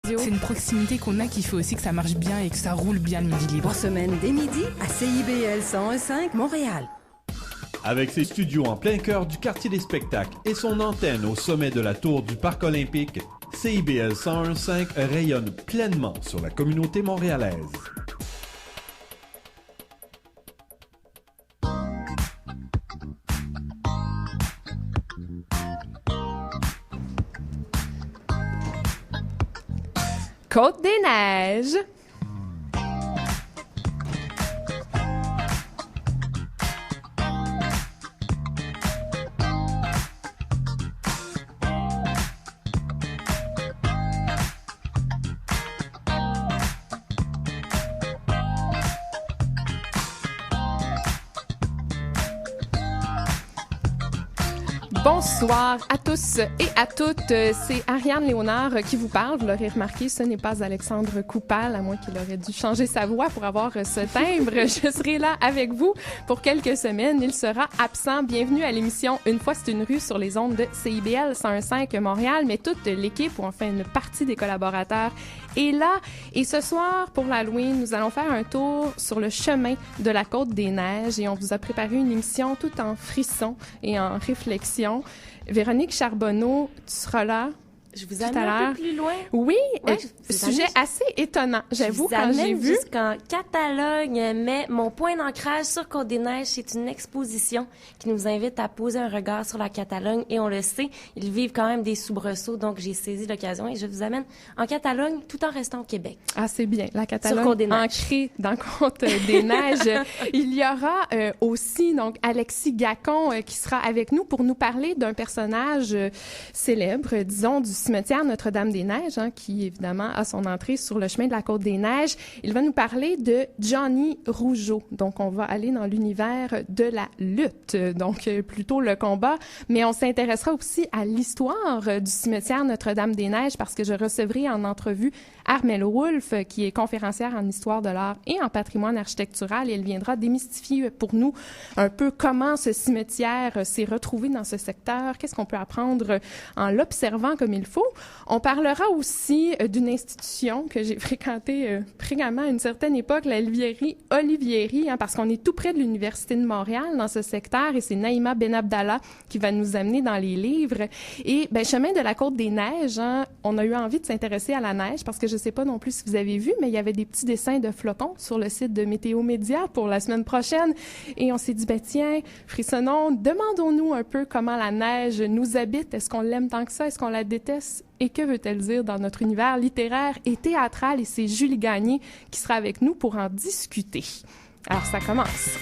C'est une proximité qu'on a qui fait aussi que ça marche bien et que ça roule bien le Midi Libre. En semaine dès midi à CIBL 101.5 Montréal. Avec ses studios en plein cœur du quartier des spectacles et son antenne au sommet de la tour du Parc olympique, CIBL 101.5 rayonne pleinement sur la communauté montréalaise. Côte-des-Neiges. Bonsoir à tous et à toutes. C'est Ariane Léonard qui vous parle. Vous l'aurez remarqué, ce n'est pas Alexandre Coupal, à moins qu'il aurait dû changer sa voix pour avoir ce timbre. Je serai là avec vous pour quelques semaines. Il sera absent. Bienvenue à l'émission Une fois c'est une rue sur les ondes de CIBL 101.5 Montréal, mais toute l'équipe, ou enfin une partie des collaborateurs, est là. Et ce soir, pour l'Halloween, nous allons faire un tour sur le chemin de la Côte-des-Neiges et on vous a préparé une émission tout en frissons et en réflexion. Véronique Charbonneau, tu seras là. Je vous amène un peu plus loin. Oui, ouais, sujet assez étonnant, j'avoue, quand j'ai vu. Jusqu'en Catalogne, mais mon point d'ancrage sur Côte-des-Neiges, c'est une exposition qui nous invite à poser un regard sur la Catalogne. Et on le sait, ils vivent quand même des soubresauts, donc j'ai saisi l'occasion et je vous amène en Catalogne tout en restant au Québec. Ah, c'est bien. La Catalogne ancrée dans Côte-des-Neiges. Il y aura aussi donc Alexis Gacon qui sera avec nous pour nous parler d'un personnage célèbre, disons, du cimetière Notre-Dame-des-Neiges, qui évidemment a son entrée sur le chemin de la Côte-des-Neiges. Il va nous parler de Johnny Rougeau. Donc, on va aller dans l'univers de la lutte, donc plutôt le combat, mais on s'intéressera aussi à l'histoire du cimetière Notre-Dame-des-Neiges parce que je recevrai en entrevue Armelle Wolfe, qui est conférencière en histoire de l'art et en patrimoine architectural, et elle viendra démystifier pour nous un peu comment ce cimetière s'est retrouvé dans ce secteur, qu'est-ce qu'on peut apprendre en l'observant comme il faut. On parlera aussi d'une institution que j'ai fréquentée fréquemment à une certaine époque, la librairie Olivieri, parce qu'on est tout près de l'Université de Montréal dans ce secteur, et c'est Naïma Benabdallah qui va nous amener dans les livres. Et chemin de la Côte-des-Neiges, on a eu envie de s'intéresser à la neige parce que je sais pas non plus si vous avez vu, mais il y avait des petits dessins de flocons sur le site de Météo Média pour la semaine prochaine. Et on s'est dit, tiens, frissonnons, demandons-nous un peu comment la neige nous habite. Est-ce qu'on l'aime tant que ça? Est-ce qu'on la déteste? Et que veut-elle dire dans notre univers littéraire et théâtral? Et c'est Julie Gagné qui sera avec nous pour en discuter. Alors, ça commence.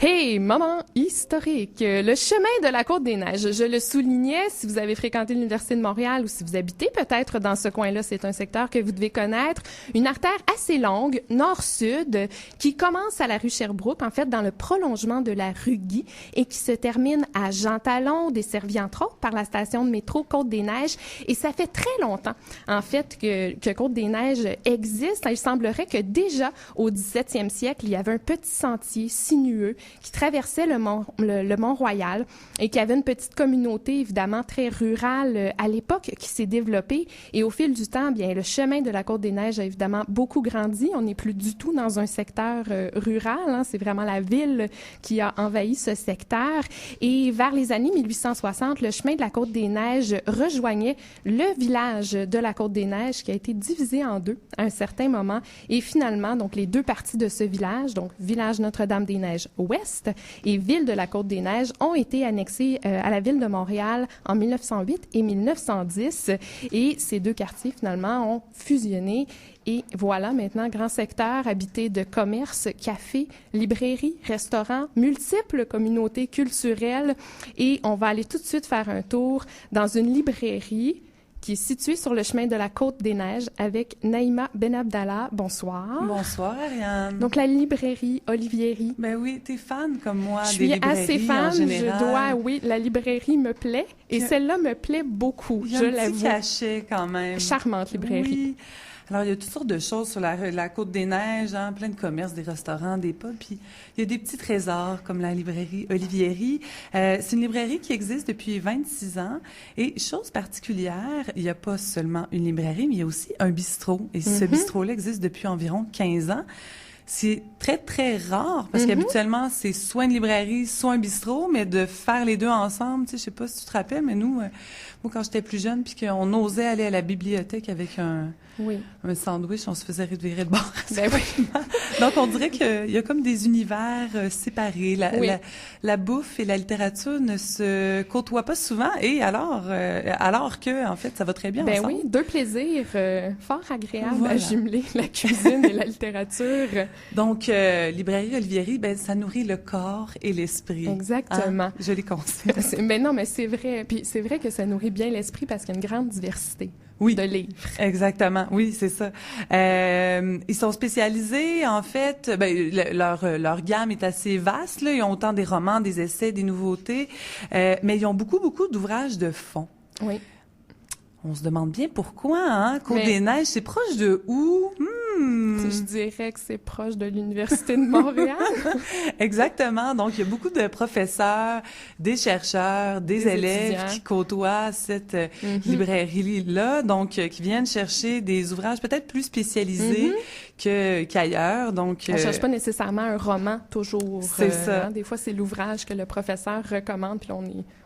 Hey, moment historique! Le chemin de la Côte-des-Neiges. Je le soulignais, si vous avez fréquenté l'Université de Montréal ou si vous habitez peut-être dans ce coin-là, c'est un secteur que vous devez connaître. Une artère assez longue, nord-sud, qui commence à la rue Sherbrooke, en fait, dans le prolongement de la rue Guy, et qui se termine à Jean Talon, desservie entre autres par la station de métro Côte-des-Neiges. Et ça fait très longtemps, en fait, que Côte-des-Neiges existe. Il semblerait que déjà au 17e siècle, il y avait un petit sentier sinueux qui traversait le Mont-Royal et qui avait une petite communauté évidemment très rurale à l'époque qui s'est développée. Et au fil du temps, le chemin de la Côte-des-Neiges a évidemment beaucoup grandi. On n'est plus du tout dans un secteur rural. C'est vraiment la ville qui a envahi ce secteur. Et vers les années 1860, le chemin de la Côte-des-Neiges rejoignait le village de la Côte-des-Neiges qui a été divisé en deux à un certain moment. Et finalement, donc les deux parties de ce village, donc village Notre-Dame-des-Neiges ouest et ville de la Côte-des-Neiges, ont été annexés à la ville de Montréal en 1908 et 1910. Et ces deux quartiers, finalement, ont fusionné. Et voilà maintenant, grand secteur habité de commerces, cafés, librairies, restaurants, multiples communautés culturelles. Et on va aller tout de suite faire un tour dans une librairie qui est située sur le chemin de la Côte-des-Neiges avec Naïma Benabdallah. Bonsoir. Bonsoir, Ariane. Donc, la librairie Olivieri. Ben oui, t'es fan comme moi Je des suis librairies assez fan, en général. oui, la librairie me plaît et celle-là me plaît beaucoup, je l'avoue. Il y a un petit cachet quand même. Charmante librairie. Oui. Alors, il y a toutes sortes de choses sur la Côte-des-Neiges, hein, plein de commerces, des restaurants, des pubs. Puis, il y a des petits trésors comme la librairie Olivieri. C'est une librairie qui existe depuis 26 ans. Et chose particulière, il n'y a pas seulement une librairie, mais il y a aussi un bistrot. Et ce bistrot-là existe depuis environ 15 ans. C'est très, très rare parce qu'habituellement, c'est soit une librairie, soit un bistrot, mais de faire les deux ensemble, tu sais, je sais pas si tu te rappelles, mais nous, moi, quand j'étais plus jeune, puis qu'on osait aller à la bibliothèque avec un sandwich, on se faisait revirer de bord. Ben oui. Donc, on dirait qu'il y a comme des univers séparés. La bouffe et la littérature ne se côtoient pas souvent, et alors que, en fait, ça va très bien ensemble. Oui, deux plaisirs fort agréables à jumeler, la cuisine et la littérature. Donc, librairie Olivieri, ça nourrit le corps et l'esprit. Exactement. Hein? Je les conseille. Mais non, mais c'est vrai. Puis c'est vrai que ça nourrit bien l'esprit parce qu'il y a une grande diversité. Oui, de livres. Exactement. Oui, c'est ça. Ils sont spécialisés, en fait, leur gamme est assez vaste, là. Ils ont autant des romans, des essais, des nouveautés, mais ils ont beaucoup d'ouvrages de fond. Oui. On se demande bien pourquoi, hein? Côte-des-Neiges, c'est proche de où? Je dirais que c'est proche de l'Université de Montréal. Exactement. Donc, il y a beaucoup de professeurs, des chercheurs, des élèves étudiants qui côtoient cette librairie-là, donc qui viennent chercher des ouvrages peut-être plus spécialisés qu'ailleurs. Donc, on cherche pas nécessairement un roman toujours. C'est ça. Hein? Des fois, c'est l'ouvrage que le professeur recommande, puis là,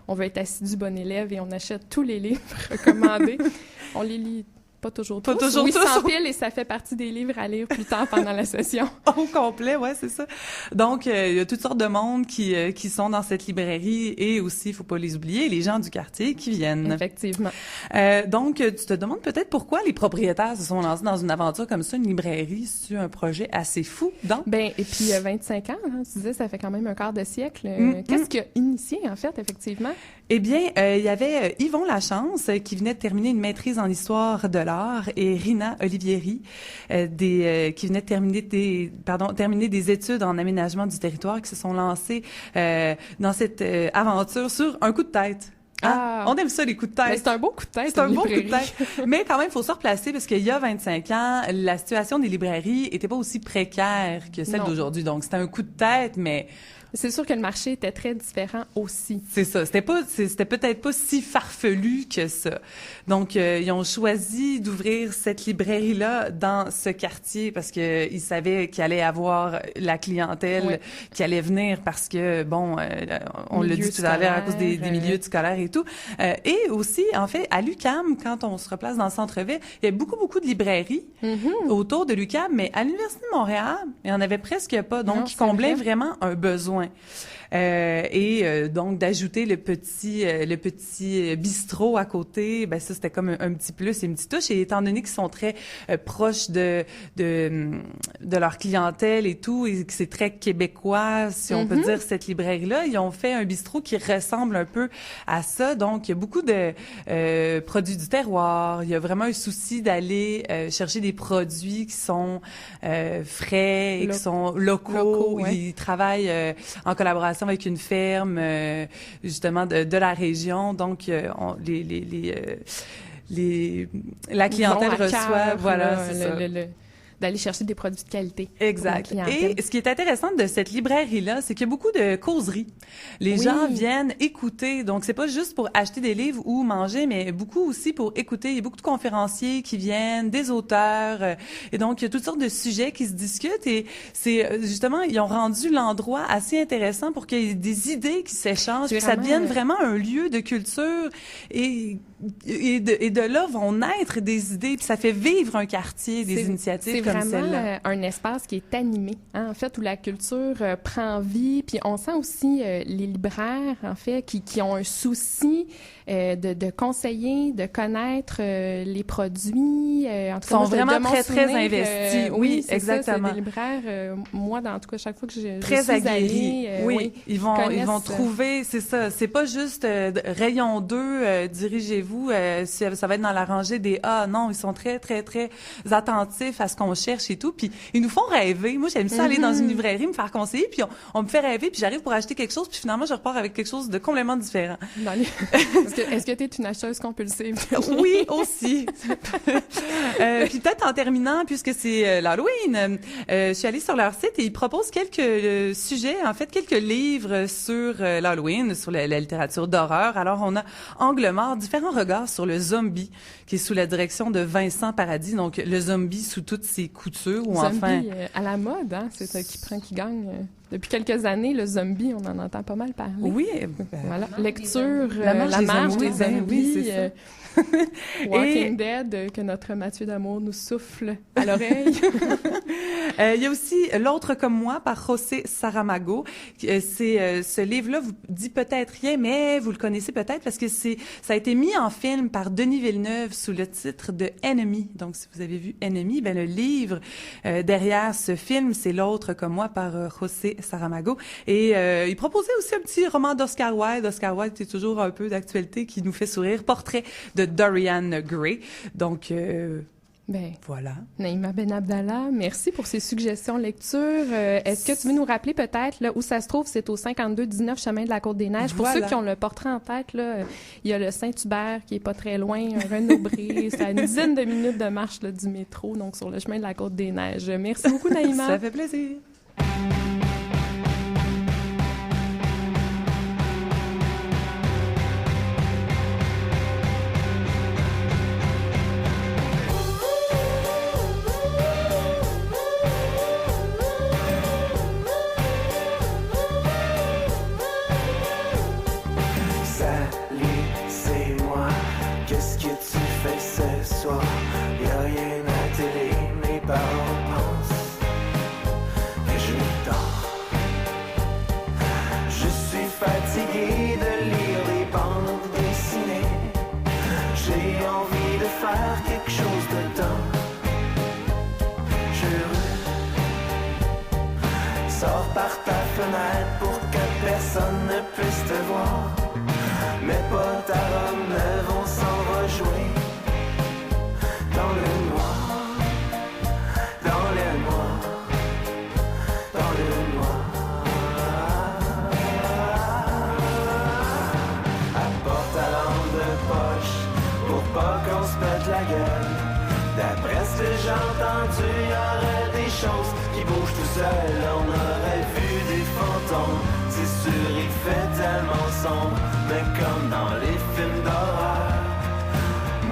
on veut être assidu bon élève et on achète tous les livres recommandés. On les lit pas toujours tous. Oui, sans pile, et ça fait partie des livres à lire plus tard pendant la session. Au complet, ouais, c'est ça. Donc, il y a toutes sortes de monde qui sont dans cette librairie, et aussi, il faut pas les oublier, les gens du quartier qui viennent. Effectivement. Donc, tu te demandes peut-être pourquoi les propriétaires se sont lancés dans une aventure comme ça, une librairie, c'est un projet assez fou, donc. Et puis 25 ans, hein, tu disais, ça fait quand même un quart de siècle. Qu'est-ce qui a initié, en fait, effectivement? Eh bien, il y avait Yvon Lachance qui venait de terminer une maîtrise en histoire de l'art, et Rina Olivieri qui venait de terminer des études en aménagement du territoire, qui se sont lancés dans cette aventure sur un coup de tête. Ah, on aime ça, les coups de tête. Mais c'est un beau coup de tête. C'est un beau coup de tête. Mais quand même, il faut se replacer parce qu'il y a 25 ans, la situation des librairies était pas aussi précaire que celle d'aujourd'hui. Donc, c'était un coup de tête, mais... C'est sûr que le marché était très différent aussi. C'est ça. C'était peut-être pas si farfelu que ça. Donc, ils ont choisi d'ouvrir cette librairie-là dans ce quartier parce que ils savaient qu'il allait avoir la clientèle qui allait venir parce que, on l'a dit tout à l'heure à cause des milieux scolaires et tout. Et aussi, en fait, à l'UQAM, quand on se replace dans le centre-ville, il y a beaucoup de librairies autour de l'UQAM, mais à l'Université de Montréal, il y en avait presque pas. Donc, ils comblaient vraiment un besoin. Donc d'ajouter le petit bistrot à côté, ça c'était comme un petit plus et une petite touche, et étant donné qu'ils sont très proches de leur clientèle et tout, et que c'est très québécois, si on peut dire, cette librairie-là, ils ont fait un bistrot qui ressemble un peu à ça. Donc il y a beaucoup de produits du terroir, il y a vraiment un souci d'aller chercher des produits qui sont frais et qui sont locaux. Ils travaillent en collaboration avec une ferme justement de la région, donc la clientèle reçoit d'aller chercher des produits de qualité. Exact. Et ce qui est intéressant de cette librairie-là, c'est qu'il y a beaucoup de causeries. Les gens viennent écouter, donc c'est pas juste pour acheter des livres ou manger, mais beaucoup aussi pour écouter. Il y a beaucoup de conférenciers qui viennent, des auteurs, et donc il y a toutes sortes de sujets qui se discutent, et c'est justement, ils ont rendu l'endroit assez intéressant pour qu'il y ait des idées qui s'échangent, que ça devienne vraiment un lieu de culture, et de là vont naître des idées, puis ça fait vivre un quartier, des initiatives comme celle-là. C'est vraiment un espace qui est animé, hein, en fait, où la culture prend vie, puis on sent aussi les libraires, en fait, qui ont un souci de conseiller, de connaître les produits. En tout cas, sont vraiment très investis. Oui, exactement. Ça, c'est des libraires. Moi, en tout cas, chaque fois que je suis allée, ils vont trouver, c'est ça. C'est pas juste rayon 2, dirigez-vous vous, ça va être dans la rangée des A. Non, ils sont très, très, très attentifs à ce qu'on cherche et tout. Puis ils nous font rêver. Moi, j'aime ça aller dans une librairie, me faire conseiller, puis on me fait rêver, puis j'arrive pour acheter quelque chose, puis finalement, je repars avec quelque chose de complètement différent. Est-ce que tu es une acheteuse compulsive? Oui, aussi. Puis peut-être en terminant, puisque c'est l'Halloween, je suis allée sur leur site et ils proposent quelques sujets, en fait, quelques livres sur l'Halloween, sur la littérature d'horreur. Alors, on a Angle mort, différents regards sur le zombie, qui est sous la direction de Vincent Paradis. Donc, le zombie sous toutes ses coutures, ou zombie, enfin... à la mode, hein? C'est ça qui gagne. Depuis quelques années, le zombie, on en entend pas mal parler. Oui. Voilà. Lecture, La marche des zombies. Oui, c'est ça. Walking Dead, que notre Mathieu d'Amour nous souffle à l'oreille. Il y a aussi L'autre comme moi par José Saramago. Ce livre-là vous dit peut-être rien, mais vous le connaissez peut-être parce que ça a été mis en film par Denis Villeneuve sous le titre de Enemy. Donc, si vous avez vu Enemy, le livre derrière ce film, c'est L'autre comme moi par José Saramago. Et il proposait aussi un petit roman d'Oscar Wilde. Oscar Wilde, c'est toujours un peu d'actualité qui nous fait sourire. Portrait de Dorian Gray. Donc, voilà. Naïma Benabdallah, merci pour ces suggestions lecture. Est-ce que tu veux nous rappeler peut-être là, où ça se trouve? C'est au 5219 chemin de la Côte-des-Neiges. Pour ceux qui ont le portrait en tête, là, il y a le Saint-Hubert qui est pas très loin, un Renaud-Bré. C'est à une dizaine de minutes de marche là, du métro, donc sur le chemin de la Côte-des-Neiges. Merci beaucoup, Naïma. Ça fait plaisir. Sors par ta fenêtre pour que personne ne puisse te voir. Mes potes à Rome vont s'en rejouer. Dans le noir, dans le noir, dans le noir. Apporte ta lampe de poche pour pas qu'on se pète la gueule. D'après ce que j'ai entendu, y aurait des choses qui bougent tout seul. On aurait vu des fantômes, c'est sûr il fait tellement sombre. Mais comme dans les films d'horreur,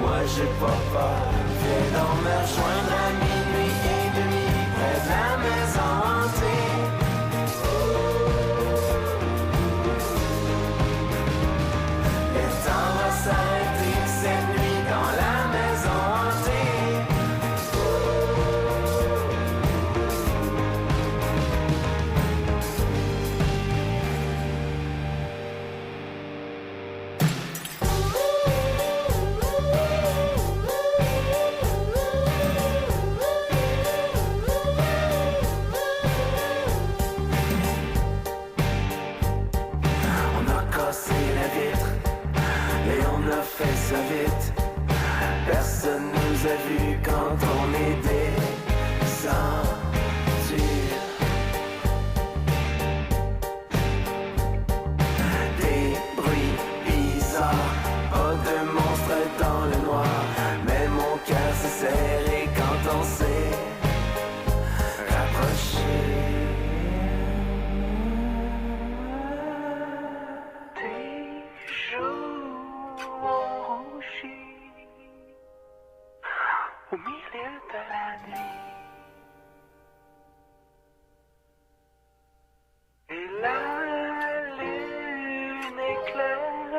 moi j'ai pas peur. Viens donc me rejoindre à minuit et demi près de la maison hantée. Le temps va s'arrêter cette nuit dans la maison hantée. Fait ça vite. Personne nous a vus quand on est descendu. Des bruits bizarres, pas de monstres dans le noir. Mais mon cœur s'est serré quand on s'est rapproché. Au milieu de la nuit, et la lune éclaire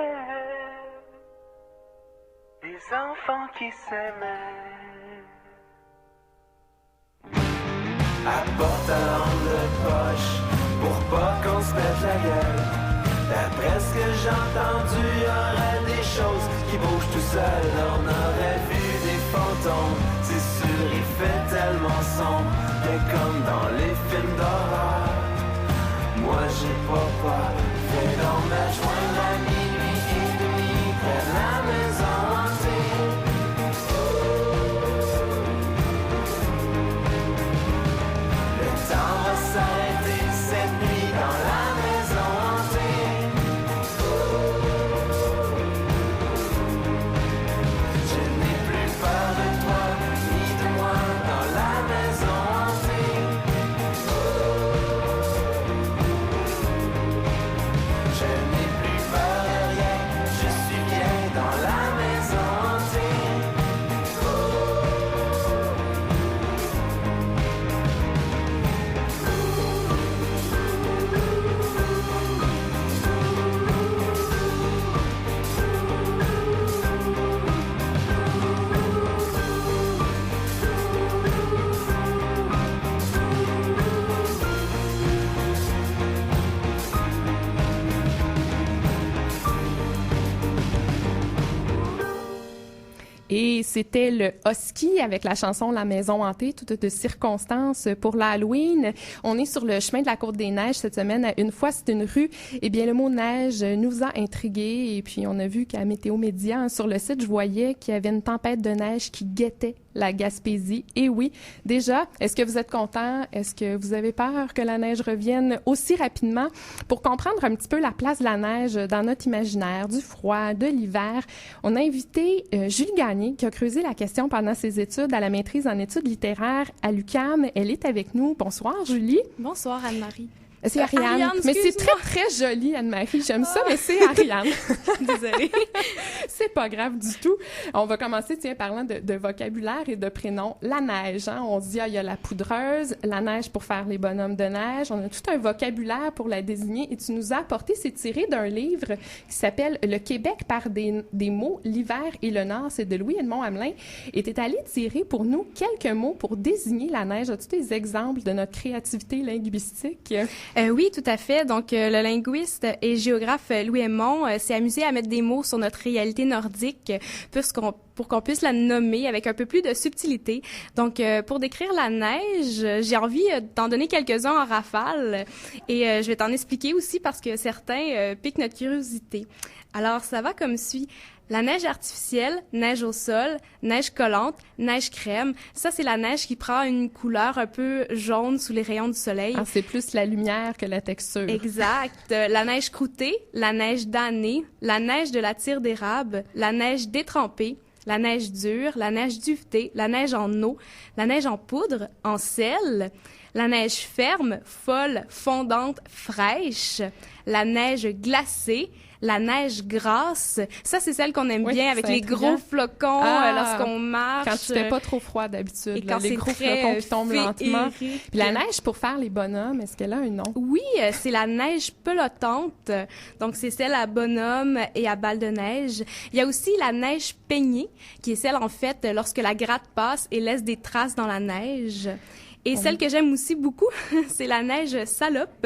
des enfants qui s'aimaient. Apporte ta lampe de poche pour pas qu'on se pète la gueule. D'après ce que j'ai entendu, y aurait des choses qui bougent tout seul. On aurait vu des fantômes, c'est sûr il fait tellement sombre. Mais comme dans les films d'horreur, moi j'ai pas peur. Viens donc me joindre à minuit et demi près de la maison. Et c'était le Husky avec la chanson La Maison hantée, toutes de circonstances pour l'Halloween. On est sur le chemin de la Côte des Neiges cette semaine. Une fois, c'est une rue. Eh bien, le mot neige nous a intrigués. Et puis, on a vu qu'à Météo Média, sur le site, je voyais qu'il y avait une tempête de neige qui guettait la Gaspésie. Et oui, déjà, est-ce que vous êtes content? Est-ce que vous avez peur que la neige revienne aussi rapidement? Pour comprendre un petit peu la place de la neige dans notre imaginaire, du froid, de l'hiver, on a invité Julie Gagné, qui a creusé la question pendant ses études à la maîtrise en études littéraires à l'UQAM. Elle est avec nous. Bonsoir, Julie. Bonsoir, Anne-Marie. C'est Ariane. Mais c'est très, très joli, Anne-Marie. J'aime ça, mais c'est Ariane. Désolée. C'est pas grave du tout. On va commencer, parlant de vocabulaire et de prénoms. La neige, hein. On se dit, il y a la poudreuse, la neige pour faire les bonhommes de neige. On a tout un vocabulaire pour la désigner. Et tu nous as apporté, c'est tiré d'un livre qui s'appelle « Le Québec par des mots, l'hiver et le Nord ». C'est de Louis-Edmond Hamelin. Et tu es allé tirer pour nous quelques mots pour désigner la neige. As-tu des exemples de notre créativité linguistique? Oui, tout à fait. Donc, le linguiste et géographe Louis Edmond s'est amusé à mettre des mots sur notre réalité nordique pour qu'on puisse la nommer avec un peu plus de subtilité. Donc, pour décrire la neige, j'ai envie d'en donner quelques-uns en rafale et je vais t'en expliquer aussi parce que certains piquent notre curiosité. Alors, ça va comme suit. La neige artificielle, neige au sol, neige collante, neige crème. Ça, c'est la neige qui prend une couleur un peu jaune sous les rayons du soleil. Ah, c'est plus la lumière que la texture. Exact. La neige croûtée, la neige damnée, la neige de la tire d'érable, la neige détrempée, la neige dure, la neige duvetée, la neige en eau, la neige en poudre, en sel, la neige ferme, folle, fondante, fraîche, la neige glacée, la neige grasse. Ça, c'est celle qu'on aime bien avec les gros flocons lorsqu'on marche. Quand tu fais pas trop froid d'habitude. Et quand les gros flocons qui tombent lentement. Puis la neige pour faire les bonhommes, est-ce qu'elle a un nom? Oui, c'est la neige pelotante. Donc, c'est celle à bonhomme et à balle de neige. Il y a aussi la neige peignée, qui est celle, en fait, lorsque la gratte passe et laisse des traces dans la neige. Et celle que j'aime aussi beaucoup, c'est la neige salope,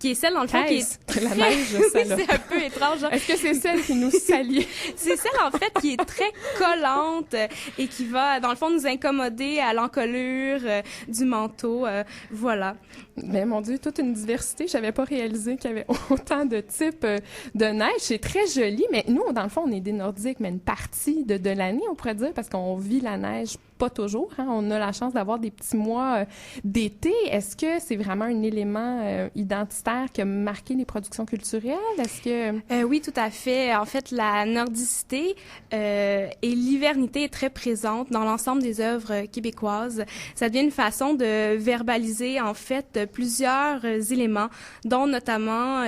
qui est celle, dans le fond, qui est... La neige salope. C'est un peu étrange. Est-ce que c'est celle qui nous salit? C'est celle, en fait, qui est très collante et qui va, dans le fond, nous incommoder à l'encolure du manteau. Voilà. Mais mon Dieu, toute une diversité. J'avais pas réalisé qu'il y avait autant de types de neige. C'est très joli, mais nous, dans le fond, on est des Nordiques, mais une partie de l'année, on pourrait dire, parce qu'on vit la neige pas toujours. Hein? On a la chance d'avoir des petits mois d'été. Est-ce que c'est vraiment un élément identitaire qui a marqué les productions culturelles? Est-ce que... Oui, tout à fait. En fait, la nordicité et l'hivernité est très présente dans l'ensemble des œuvres québécoises. Ça devient une façon de verbaliser, en fait, plusieurs éléments, dont notamment...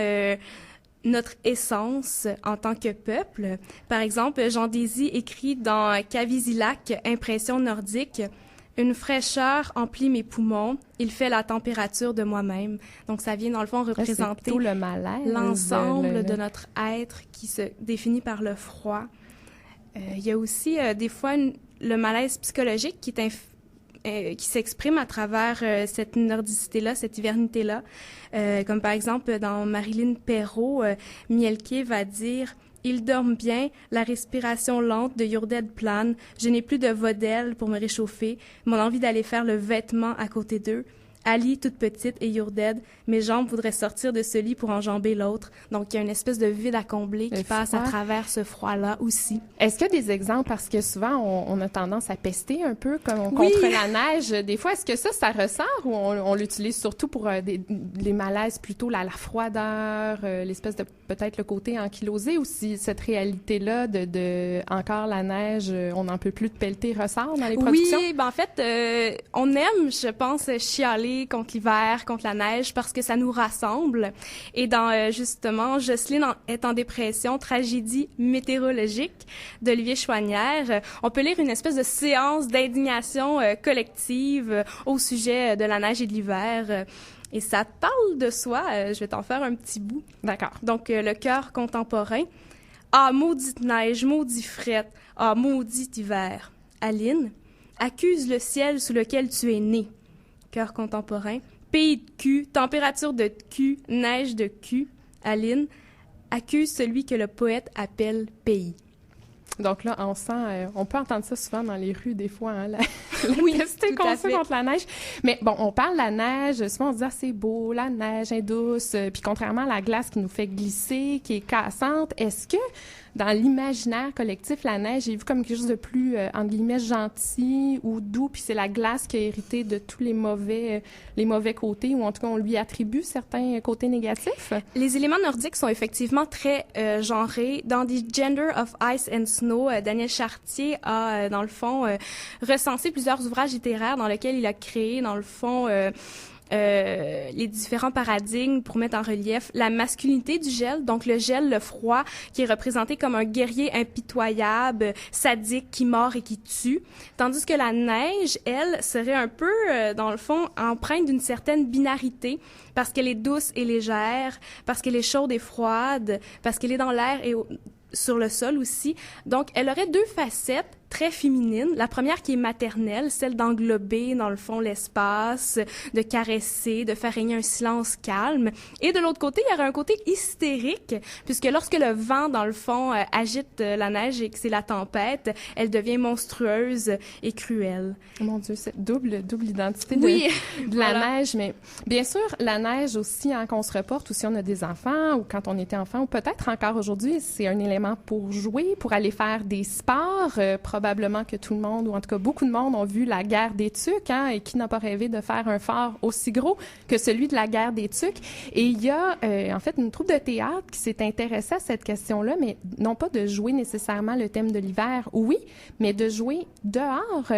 notre essence en tant que peuple. Par exemple, Jean Désy écrit dans Cavisilac, Impression nordique, « Une fraîcheur emplit mes poumons, il fait la température de moi-même. » Donc, ça vient, dans le fond, représenter le malaise, l'ensemble de notre être qui se définit par le froid. Il y a aussi, des fois, le malaise psychologique qui s'exprime à travers cette nordicité-là, cette hivernité-là. Comme par exemple, dans Marilyn Perrault, Mielke va dire « Ils dorment bien, la respiration lente de Yurded plane, je n'ai plus de vodelle pour me réchauffer, mon envie d'aller faire le vêtement à côté d'eux. Ali, toute petite, et Yurded, mes jambes voudraient sortir de ce lit pour enjamber l'autre. » Donc, il y a une espèce de vide à combler qui passe à travers ce froid-là aussi. Est-ce qu'il y a des exemples? Parce que souvent, on a tendance à pester un peu contre la neige. Des fois, est-ce que ça ressort ou on l'utilise surtout pour les malaises, plutôt la froideur, l'espèce de peut-être le côté ankylosé, ou si cette réalité-là de encore la neige, on n'en peut plus de pelleter ressort dans les productions? Oui, en fait, on aime, je pense, chialer contre l'hiver, contre la neige, parce que ça nous rassemble. Et dans, justement, Jocelyne est en dépression, tragédie météorologique d'Olivier Chouanière, on peut lire une espèce de séance d'indignation collective au sujet de la neige et de l'hiver. Et ça parle de soi. Je vais t'en faire un petit bout. D'accord. Donc, le chœur contemporain. « Ah, maudite neige, maudit fret, ah, maudit hiver. » Aline, accuse le ciel sous lequel tu es né. Chœur contemporain. Pays de cul, température de cul, neige de cul. Aline, accuse celui que le poète appelle pays. Donc là, on sent, on peut entendre ça souvent dans les rues des fois, hein, oui, tester contre la neige. Mais bon, on parle de la neige, souvent on se dit, ah, c'est beau, la neige est douce, puis contrairement à la glace qui nous fait glisser, qui est cassante, est-ce que dans l'imaginaire collectif, la neige est vue comme quelque chose de plus, entre guillemets, gentil ou doux, puis c'est la glace qui a hérité de tous les mauvais côtés, ou en tout cas, on lui attribue certains côtés négatifs? Les éléments nordiques sont effectivement très genrés. Dans The Gender of Ice and Snow, Daniel Chartier a, dans le fond, recensé plusieurs ouvrages littéraires dans lesquels il a créé, dans le fond, les différents paradigmes pour mettre en relief la masculinité du gel, donc le gel, le froid, qui est représenté comme un guerrier impitoyable, sadique, qui mord et qui tue, tandis que la neige, elle, serait un peu, dans le fond, empreinte d'une certaine binarité, parce qu'elle est douce et légère, parce qu'elle est chaude et froide, parce qu'elle est dans l'air et sur le sol aussi. Donc, elle aurait deux facettes très féminines. La première qui est maternelle, celle d'englober, dans le fond, l'espace, de caresser, de faire régner un silence calme. Et de l'autre côté, il y aurait un côté hystérique, puisque lorsque le vent, dans le fond, agite la neige et que c'est la tempête, elle devient monstrueuse et cruelle. Oh mon Dieu, c'est double identité oui, de la neige. Mais bien sûr, la neige aussi, hein, qu'on se reporte, ou si on a des enfants, ou quand on était enfant, ou peut-être encore aujourd'hui, c'est un élément pour jouer, pour aller faire des sports, probablement que tout le monde, ou en tout cas beaucoup de monde, ont vu la guerre des Tucs, hein, et qui n'a pas rêvé de faire un fort aussi gros que celui de la guerre des Tucs. Et il y a en fait une troupe de théâtre qui s'est intéressée à cette question-là, mais non pas de jouer nécessairement le thème de l'hiver, oui, mais de jouer dehors.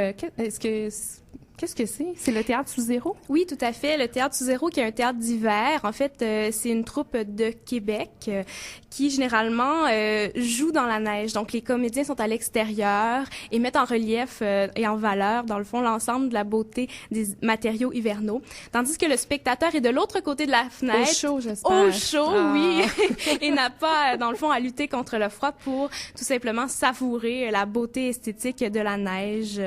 Qu'est-ce que c'est? C'est le théâtre sous zéro? Oui, tout à fait. Le théâtre sous zéro, qui est un théâtre d'hiver. En fait, c'est une troupe de Québec qui, généralement, joue dans la neige. Donc, les comédiens sont à l'extérieur et mettent en relief et en valeur, dans le fond, l'ensemble de la beauté des matériaux hivernaux. Tandis que le spectateur est de l'autre côté de la fenêtre. Au chaud, j'espère. Au chaud, oui. Et n'a pas, dans le fond, à lutter contre le froid pour tout simplement savourer la beauté esthétique de la neige.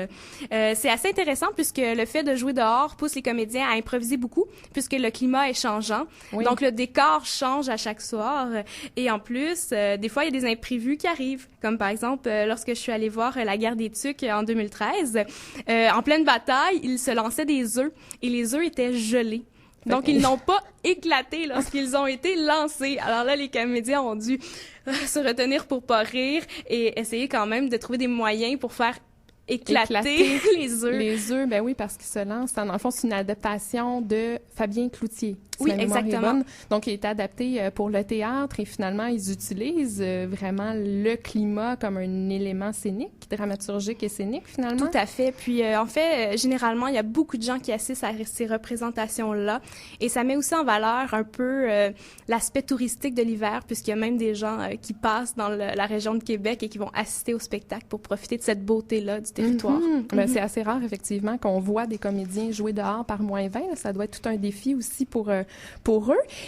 C'est assez intéressant puisque le fait de jouer dehors pousse les comédiens à improviser beaucoup puisque le climat est changeant. Oui. Donc, le décor change à chaque soir. Et en plus, des fois, il y a des imprévus qui arrivent. Comme par exemple, lorsque je suis allée voir la guerre des Tucs en 2013, en pleine bataille, ils se lançaient des œufs et les œufs étaient gelés. Donc, ils n'ont pas éclaté lorsqu'ils ont été lancés. Alors là, les comédiens ont dû se retenir pour pas rire et essayer quand même de trouver des moyens pour faire éclater les œufs. Les œufs, ben oui, parce qu'ils se lancent. Dans le fond, c'est une adaptation de Fabien Cloutier. Oui, exactement. Donc, il est adapté pour le théâtre et finalement, ils utilisent vraiment le climat comme un élément scénique, dramaturgique et scénique, finalement. Tout à fait. Puis, en fait, généralement, il y a beaucoup de gens qui assistent à ces représentations-là et ça met aussi en valeur un peu l'aspect touristique de l'hiver puisqu'il y a même des gens qui passent dans la région de Québec et qui vont assister au spectacle pour profiter de cette beauté-là du territoire. Ben, c'est assez rare, effectivement, qu'on voit des comédiens jouer dehors par -20. Ça doit être tout un défi aussi pour eux.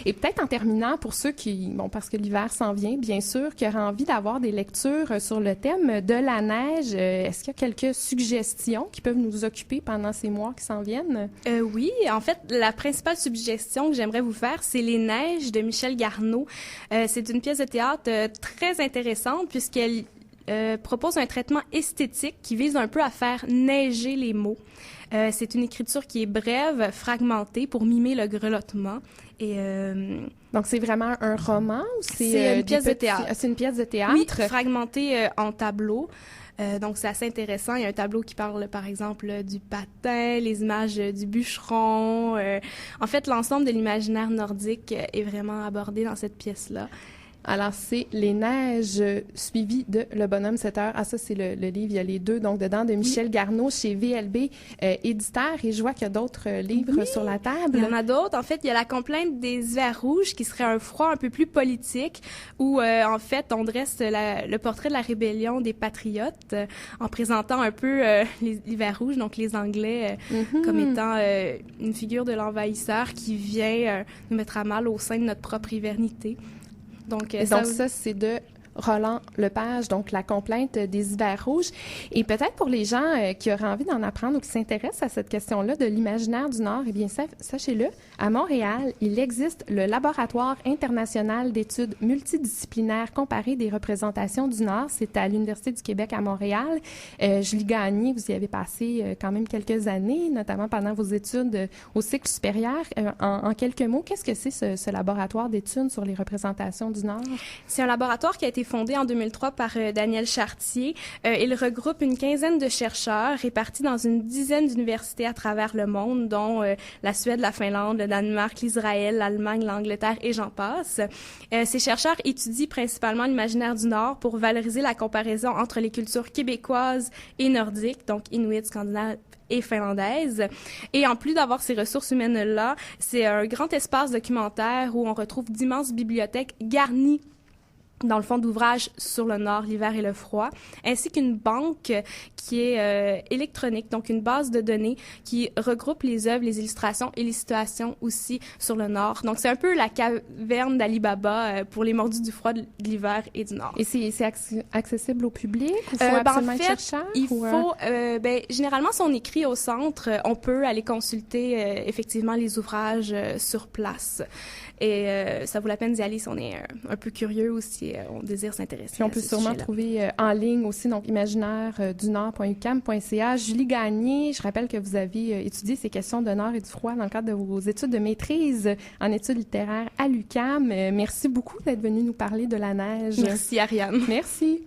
Et peut-être en terminant, pour ceux qui, bon, parce que l'hiver s'en vient, bien sûr, qui auraient envie d'avoir des lectures sur le thème de la neige, est-ce qu'il y a quelques suggestions qui peuvent nous occuper pendant ces mois qui s'en viennent? Oui, en fait, la principale suggestion que j'aimerais vous faire, c'est Les Neiges de Michel Garneau. C'est une pièce de théâtre très intéressante puisqu'elle propose un traitement esthétique qui vise un peu à faire neiger les mots. C'est une écriture qui est brève, fragmentée pour mimer le grelottement. Et donc, c'est vraiment un roman ou c'est une pièce de théâtre? C'est une pièce de théâtre? Oui, fragmentée en tableaux. Donc, c'est assez intéressant. Il y a un tableau qui parle, par exemple, du patin, les images du bûcheron. En fait, l'ensemble de l'imaginaire nordique est vraiment abordé dans cette pièce-là. Alors, c'est Les Neiges suivies de Le Bonhomme 7 heures. Ah, ça, c'est le livre. Il y a les deux, donc, dedans, de Michel Garneau chez VLB éditeur. Et je vois qu'il y a d'autres livres sur la table. Il y en a d'autres. En fait, il y a La complainte des hivers rouges, qui serait un froid un peu plus politique, où, en fait, on dresse le portrait de la rébellion des patriotes en présentant un peu l'hiver rouge, donc les Anglais, comme étant une figure de l'envahisseur qui vient nous mettre à mal au sein de notre propre hivernité. Donc, ça, c'est de Roland Lepage, donc la complainte des hivers rouges. Et peut-être pour les gens qui auraient envie d'en apprendre ou qui s'intéressent à cette question-là de l'imaginaire du Nord, eh bien, sachez-le, à Montréal, il existe le Laboratoire international d'études multidisciplinaires comparées des représentations du Nord. C'est à l'Université du Québec à Montréal. Julie Gagné, vous y avez passé quand même quelques années, notamment pendant vos études au cycle supérieur. En quelques mots, qu'est-ce que c'est ce laboratoire d'études sur les représentations du Nord? C'est un laboratoire qui a été fondé en 2003 par Daniel Chartier. Il regroupe une quinzaine de chercheurs répartis dans une dizaine d'universités à travers le monde, dont la Suède, la Finlande, le Danemark, l'Israël, l'Allemagne, l'Angleterre et j'en passe. Ces chercheurs étudient principalement l'imaginaire du Nord pour valoriser la comparaison entre les cultures québécoises et nordiques, donc inuit, scandinave et finlandaise. Et en plus d'avoir ces ressources humaines-là, c'est un grand espace documentaire où on retrouve d'immenses bibliothèques garnies dans le fond d'ouvrages sur le Nord, l'hiver et le froid, ainsi qu'une banque qui est électronique, donc une base de données qui regroupe les œuvres, les illustrations et les situations aussi sur le Nord. Donc, c'est un peu la caverne d'Ali Baba pour les mordus du froid de l'hiver et du Nord. Et c'est accessible au public? Ou faut absolument en fait, être chercheur, généralement, si on écrit au centre, on peut aller consulter effectivement les ouvrages sur place. Et ça vaut la peine d'y aller si on est un peu curieux ou si on désire s'intéresser. Puis on peut sûrement trouver en ligne aussi, donc imaginairedunord.uqam.ca. Julie Gagné, je rappelle que vous avez étudié ces questions de Nord et du froid dans le cadre de vos études de maîtrise en études littéraires à l'UQAM. Merci beaucoup d'être venue nous parler de la neige. Merci, Ariane. Merci.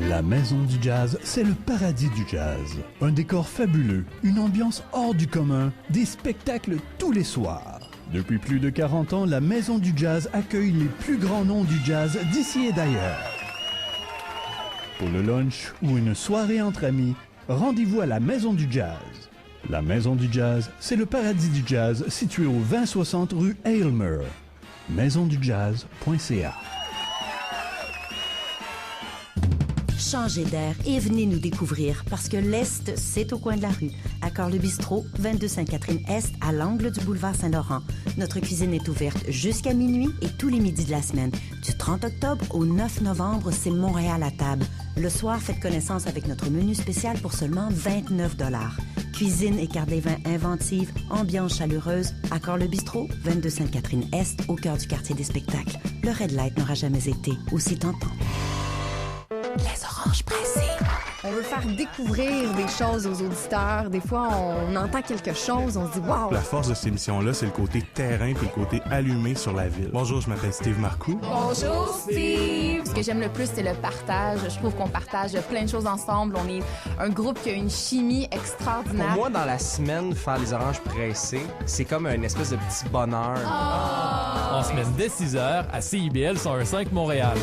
La Maison du Jazz, c'est le paradis du jazz. Un décor fabuleux, une ambiance hors du commun, des spectacles tous les soirs. Depuis plus de 40 ans, la Maison du Jazz accueille les plus grands noms du jazz d'ici et d'ailleurs. Pour le lunch ou une soirée entre amis, rendez-vous à la Maison du Jazz. La Maison du Jazz, c'est le paradis du jazz situé au 2060 rue Aylmer. maisondujazz.ca. Changez d'air et venez nous découvrir parce que l'Est, c'est au coin de la rue. Accor le Bistrot, 22 Sainte-Catherine-Est, à l'angle du boulevard Saint-Laurent. Notre cuisine est ouverte jusqu'à minuit et tous les midis de la semaine. Du 30 octobre au 9 novembre, c'est Montréal à table. Le soir, faites connaissance avec notre menu spécial pour seulement 29 $. Cuisine et carte des vins inventive, ambiance chaleureuse. Accor le Bistrot, 22 Sainte-Catherine-Est, au cœur du quartier des spectacles. Le Red Light n'aura jamais été aussi tentant. Les oranges pressées. On veut faire découvrir des choses aux auditeurs. Des fois, on entend quelque chose, on se dit « wow ». La force de cette émission-là, c'est le côté terrain puis le côté allumé sur la ville. Bonjour, je m'appelle Steve Marcoux. Bonjour, Steve! Ce que j'aime le plus, c'est le partage. Je trouve qu'on partage plein de choses ensemble. On est un groupe qui a une chimie extraordinaire. Pour moi, dans la semaine, faire les oranges pressées, c'est comme une espèce de petit bonheur. En semaine dès 6h à CIBL 101.5 Montréal.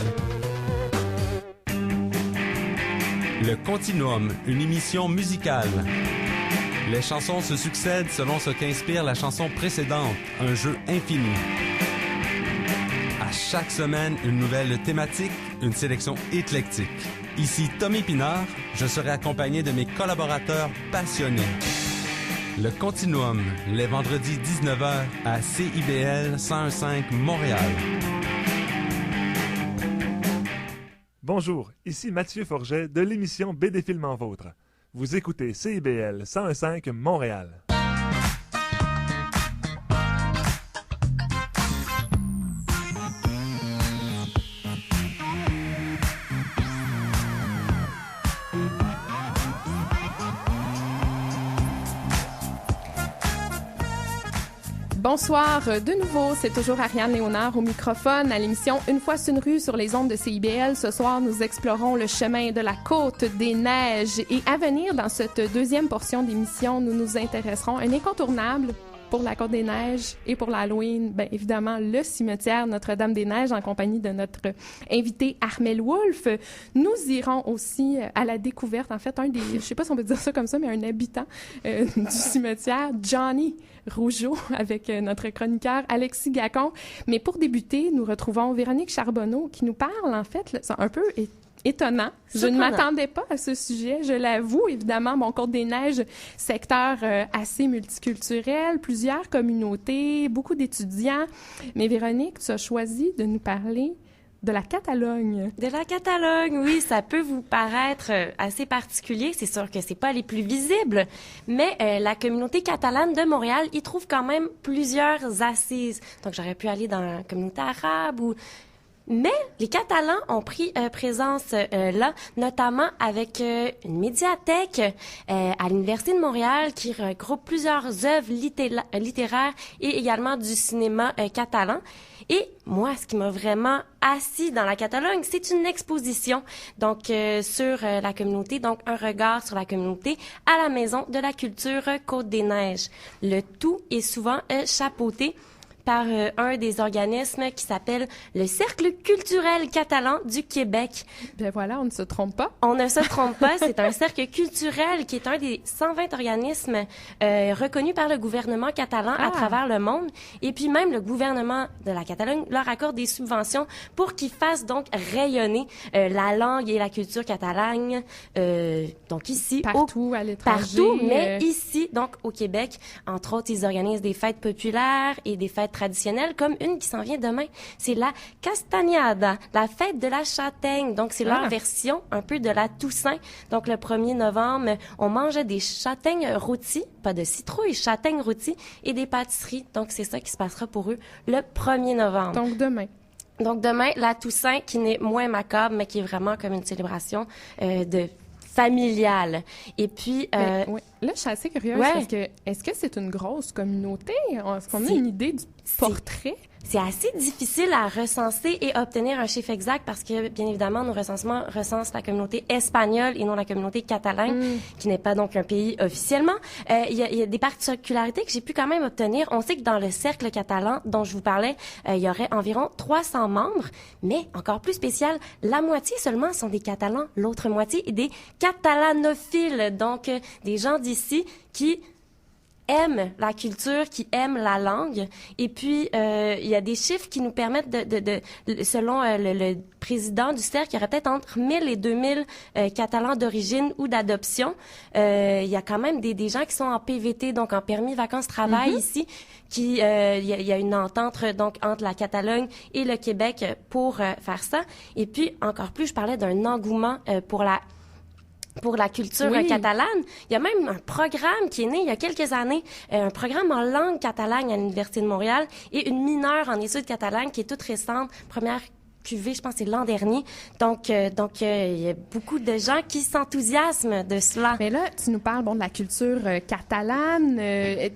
Le Continuum, une émission musicale. Les chansons se succèdent selon ce qu'inspire la chanson précédente, un jeu infini. À chaque semaine, une nouvelle thématique, une sélection éclectique. Ici Tommy Pinard, je serai accompagné de mes collaborateurs passionnés. Le Continuum, les vendredis 19h à CIBL 101.5 Montréal. Bonjour, ici Mathieu Forget de l'émission BD Film en Vôtre. Vous écoutez CIBL 101.5 Montréal. Bonsoir de nouveau, c'est toujours Ariane Léonard au microphone à l'émission Une fois sur une rue sur les ondes de CIBL. Ce soir, nous explorons le chemin de la Côte des Neiges et à venir dans cette deuxième portion d'émission, nous nous intéresserons à un incontournable pour la Côte des Neiges et pour l'Halloween, bien évidemment le cimetière Notre-Dame-des-Neiges en compagnie de notre invité Armel Wolf. Nous irons aussi à la découverte, en fait, je sais pas si on peut dire ça comme ça, mais un habitant du cimetière, Johnny Rougeau, avec notre chroniqueur Alexis Gacon. Mais pour débuter, nous retrouvons Véronique Charbonneau qui nous parle, en fait, c'est un peu étonnant. Je ne m'attendais pas à ce sujet, je l'avoue. Évidemment, Côte des Neiges, secteur assez multiculturel, plusieurs communautés, beaucoup d'étudiants. Mais Véronique, tu as choisi de nous parler de la Catalogne. De la Catalogne, oui, ça peut vous paraître assez particulier. C'est sûr que c'est pas les plus visibles, mais la communauté catalane de Montréal y trouve quand même plusieurs assises. Donc, j'aurais pu aller dans la communauté arabe ou... Mais les Catalans ont pris présence là, notamment avec une médiathèque à l'Université de Montréal qui regroupe plusieurs œuvres littéraires et également du cinéma catalan. Et moi, ce qui m'a vraiment assis dans la Catalogne, c'est une exposition donc sur la communauté, donc un regard sur la communauté à la Maison de la culture Côte-des-Neiges. Le tout est souvent chapeauté par un des organismes qui s'appelle le Cercle culturel catalan du Québec. Ben voilà, on ne se trompe pas. On ne se trompe pas, c'est un cercle culturel qui est un des 120 organismes reconnus par le gouvernement catalan à travers le monde. Et puis même le gouvernement de la Catalogne leur accorde des subventions pour qu'ils fassent donc rayonner la langue et la culture catalane. Donc ici, partout à l'étranger. Partout, mais ici, donc au Québec, entre autres, ils organisent des fêtes populaires et des fêtes traditionnelles, comme une qui s'en vient demain. C'est la Castagnada, la fête de la châtaigne. Donc, c'est leur version un peu de la Toussaint. Donc, le 1er novembre, on mange des châtaignes rôties, pas de citrouilles, châtaignes rôties et des pâtisseries. Donc, c'est ça qui se passera pour eux le 1er novembre. Donc, demain, la Toussaint, qui n'est moins macabre, mais qui est vraiment comme une célébration de familiale. Et puis... oui. Là, je suis assez curieuse parce que est-ce que c'est une grosse communauté? Est-ce qu'on a une idée du portrait? C'est assez difficile à recenser et obtenir un chiffre exact parce que, bien évidemment, nos recensements recensent la communauté espagnole et non la communauté catalane, qui n'est pas donc un pays officiellement. Il y a des particularités que j'ai pu quand même obtenir. On sait que dans le cercle catalan dont je vous parlais, il y aurait environ 300 membres, mais encore plus spécial, la moitié seulement sont des Catalans, l'autre moitié est des catalanophiles, donc des gens d'ici qui aiment la culture, qui aiment la langue. Et puis, il y a des chiffres qui nous permettent selon le président du cercle, il y aurait peut-être entre 1000 et 2000 Catalans d'origine ou d'adoption. Il y a quand même des gens qui sont en PVT, donc en permis vacances-travail ici, il y a une entente donc entre la Catalogne et le Québec pour faire ça. Et puis, encore plus, je parlais d'un engouement pour la culture catalane. Il y a même un programme qui est né il y a quelques années, un programme en langue catalane à l'Université de Montréal et une mineure en études catalanes qui est toute récente, première cuvée, je pense que c'est l'an dernier. Donc, il y a beaucoup de gens qui s'enthousiasment de cela. Mais là, tu nous parles de la culture catalane.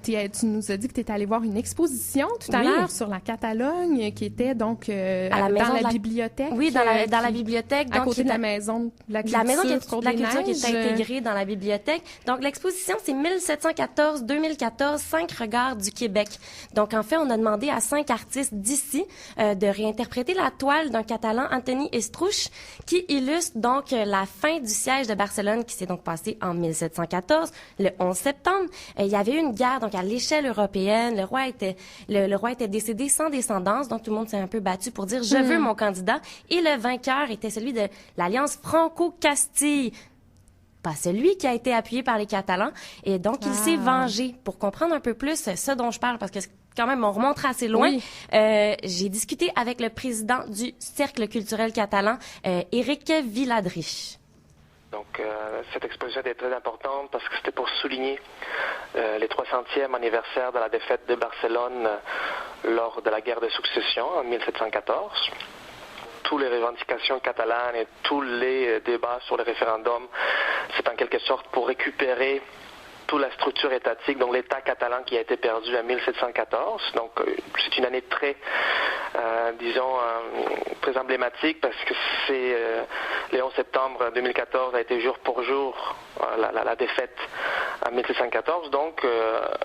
Tu nous as dit que tu étais allé voir une exposition tout à l'heure sur la Catalogne qui était donc dans la bibliothèque. Oui, dans la bibliothèque. À côté de la maison de la culture. La maison de la culture qui est intégrée dans la bibliothèque. Donc, l'exposition, c'est 1714-2014, 5 regards du Québec. Donc, en fait, on a demandé à 5 artistes d'ici de réinterpréter la toile d'un Catalan, Antoni Estruch, qui illustre donc la fin du siège de Barcelone qui s'est donc passé en 1714, le 11 septembre. Il y avait eu une guerre donc à l'échelle européenne. Le roi était décédé sans descendance, donc tout le monde s'est un peu battu pour dire « je veux mon candidat ». Et le vainqueur était celui de l'Alliance Franco-Castille. Pas celui qui a été appuyé par les Catalans. Et donc, il s'est vengé. Pour comprendre un peu plus ce dont je parle, parce que quand même, on remonte assez loin. J'ai discuté avec le président du Cercle culturel catalan, Éric Viladrich. Donc, cette exposition était très importante parce que c'était pour souligner les 300e anniversaire de la défaite de Barcelone lors de la guerre de succession en 1714. Toutes les revendications catalanes et tous les débats sur le référendum, c'est en quelque sorte pour récupérer toute la structure étatique, donc l'État catalan qui a été perdu en 1714. Donc, c'est une année très, très emblématique parce que c'est le 11 septembre 2014 a été jour pour jour la défaite en 1714. Donc,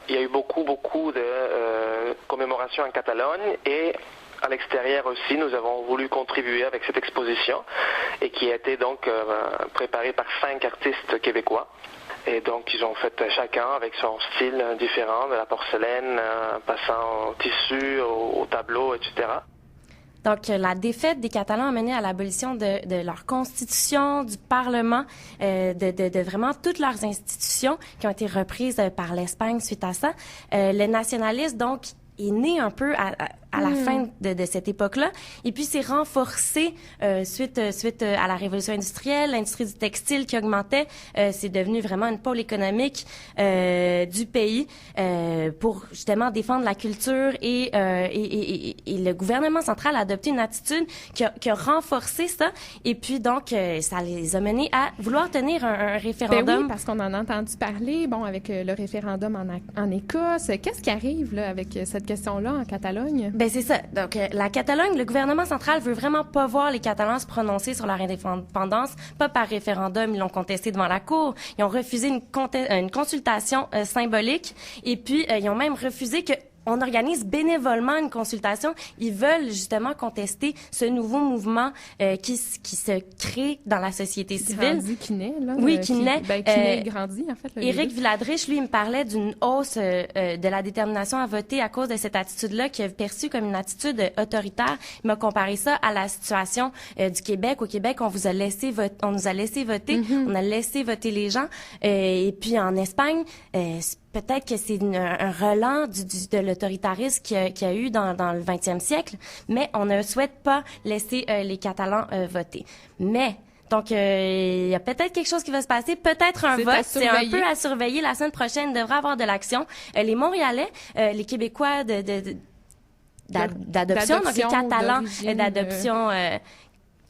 il y a eu beaucoup de commémorations en Catalogne et à l'extérieur aussi, nous avons voulu contribuer avec cette exposition et qui a été donc préparée par 5 artistes québécois. Et donc, ils ont fait chacun avec son style différent, de la porcelaine, passant au tissu, au tableau, etc. Donc, la défaite des Catalans a mené à l'abolition de leur constitution, du Parlement, de vraiment toutes leurs institutions qui ont été reprises par l'Espagne suite à ça. Le nationalisme, donc, est né un peu à la fin de cette époque-là. Et puis, c'est renforcé suite à la révolution industrielle, l'industrie du textile qui augmentait. C'est devenu vraiment une pôle économique du pays pour justement défendre la culture et le gouvernement central a adopté une attitude qui a renforcé ça. Et puis, donc, ça les a menés à vouloir tenir un référendum. Ben oui, parce qu'on en a entendu parler, avec le référendum en Écosse. Qu'est-ce qui arrive là, avec cette question-là en Catalogne? Ben c'est ça. Donc, la Catalogne, le gouvernement central veut vraiment pas voir les Catalans se prononcer sur leur indépendance, pas par référendum. Ils l'ont contesté devant la Cour. Ils ont refusé une consultation symbolique. Et puis, ils ont même refusé on organise bénévolement une consultation. Ils veulent justement contester ce nouveau mouvement qui se crée dans la société civile. Qui naît, là. Oui, qui naît. Qui naît et grandit, en fait. Éric Villadriche, lui, il me parlait d'une hausse de la détermination à voter à cause de cette attitude-là qui est perçue comme une attitude autoritaire. Il m'a comparé ça à la situation du Québec. Au Québec, on nous a laissé voter, on a laissé voter les gens. Et puis en Espagne, peut-être que c'est un relent de l'autoritarisme qu'il y a eu dans le 20e siècle, mais on ne souhaite pas laisser les Catalans voter. Mais donc, il y a peut-être quelque chose qui va se passer, peut-être un vote. C'est un peu à surveiller. La semaine prochaine, il devrait avoir de l'action. Les Montréalais, les Québécois d'adoption, donc les Catalans d'adoption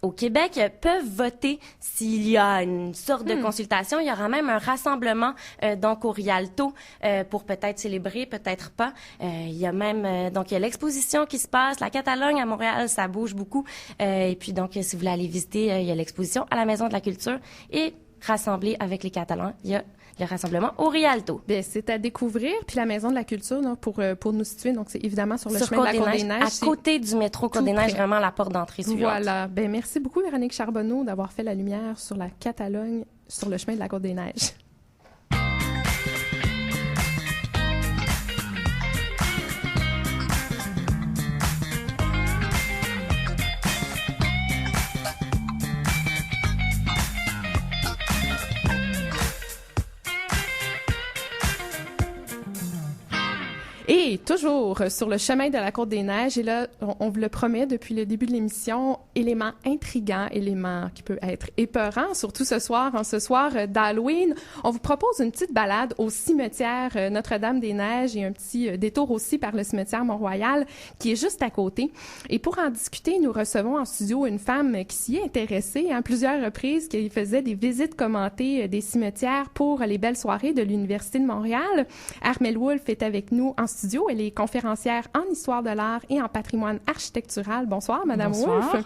au Québec peuvent voter s'il y a une sorte de consultation. Il y aura même un rassemblement donc au Rialto pour peut-être célébrer, peut-être pas. Il y a même donc il y a l'exposition qui se passe. La Catalogne à Montréal, ça bouge beaucoup. Et puis donc si vous voulez aller visiter, il y a l'exposition à la Maison de la Culture et rassembler avec les Catalans. Il y a le rassemblement au Rialto. Bien, c'est à découvrir. Puis la Maison de la Culture, là, pour nous situer, donc c'est évidemment sur le chemin de la Côte-des-Neiges. À côté du métro Côte-des-Neiges, vraiment la porte d'entrée suivante. Voilà. Bien, merci beaucoup, Véronique Charbonneau, d'avoir fait la lumière sur la Catalogne sur le chemin de la Côte-des-Neiges. Et toujours sur le chemin de la Côte-des-Neiges, et là, on vous le promet depuis le début de l'émission, élément intriguant, élément qui peut être épeurant, surtout ce soir, en ce soir d'Halloween. On vous propose une petite balade au cimetière Notre-Dame-des-Neiges et un petit détour aussi par le cimetière Mont-Royal qui est juste à côté. Et pour en discuter, nous recevons en studio une femme qui s'y est intéressée à plusieurs reprises, qui faisait des visites commentées des cimetières pour les belles soirées de l'Université de Montréal. Armelle Wolfe est avec nous en studio. Elle est conférencière en histoire de l'art et en patrimoine architectural. Bonsoir, Madame Wolfe.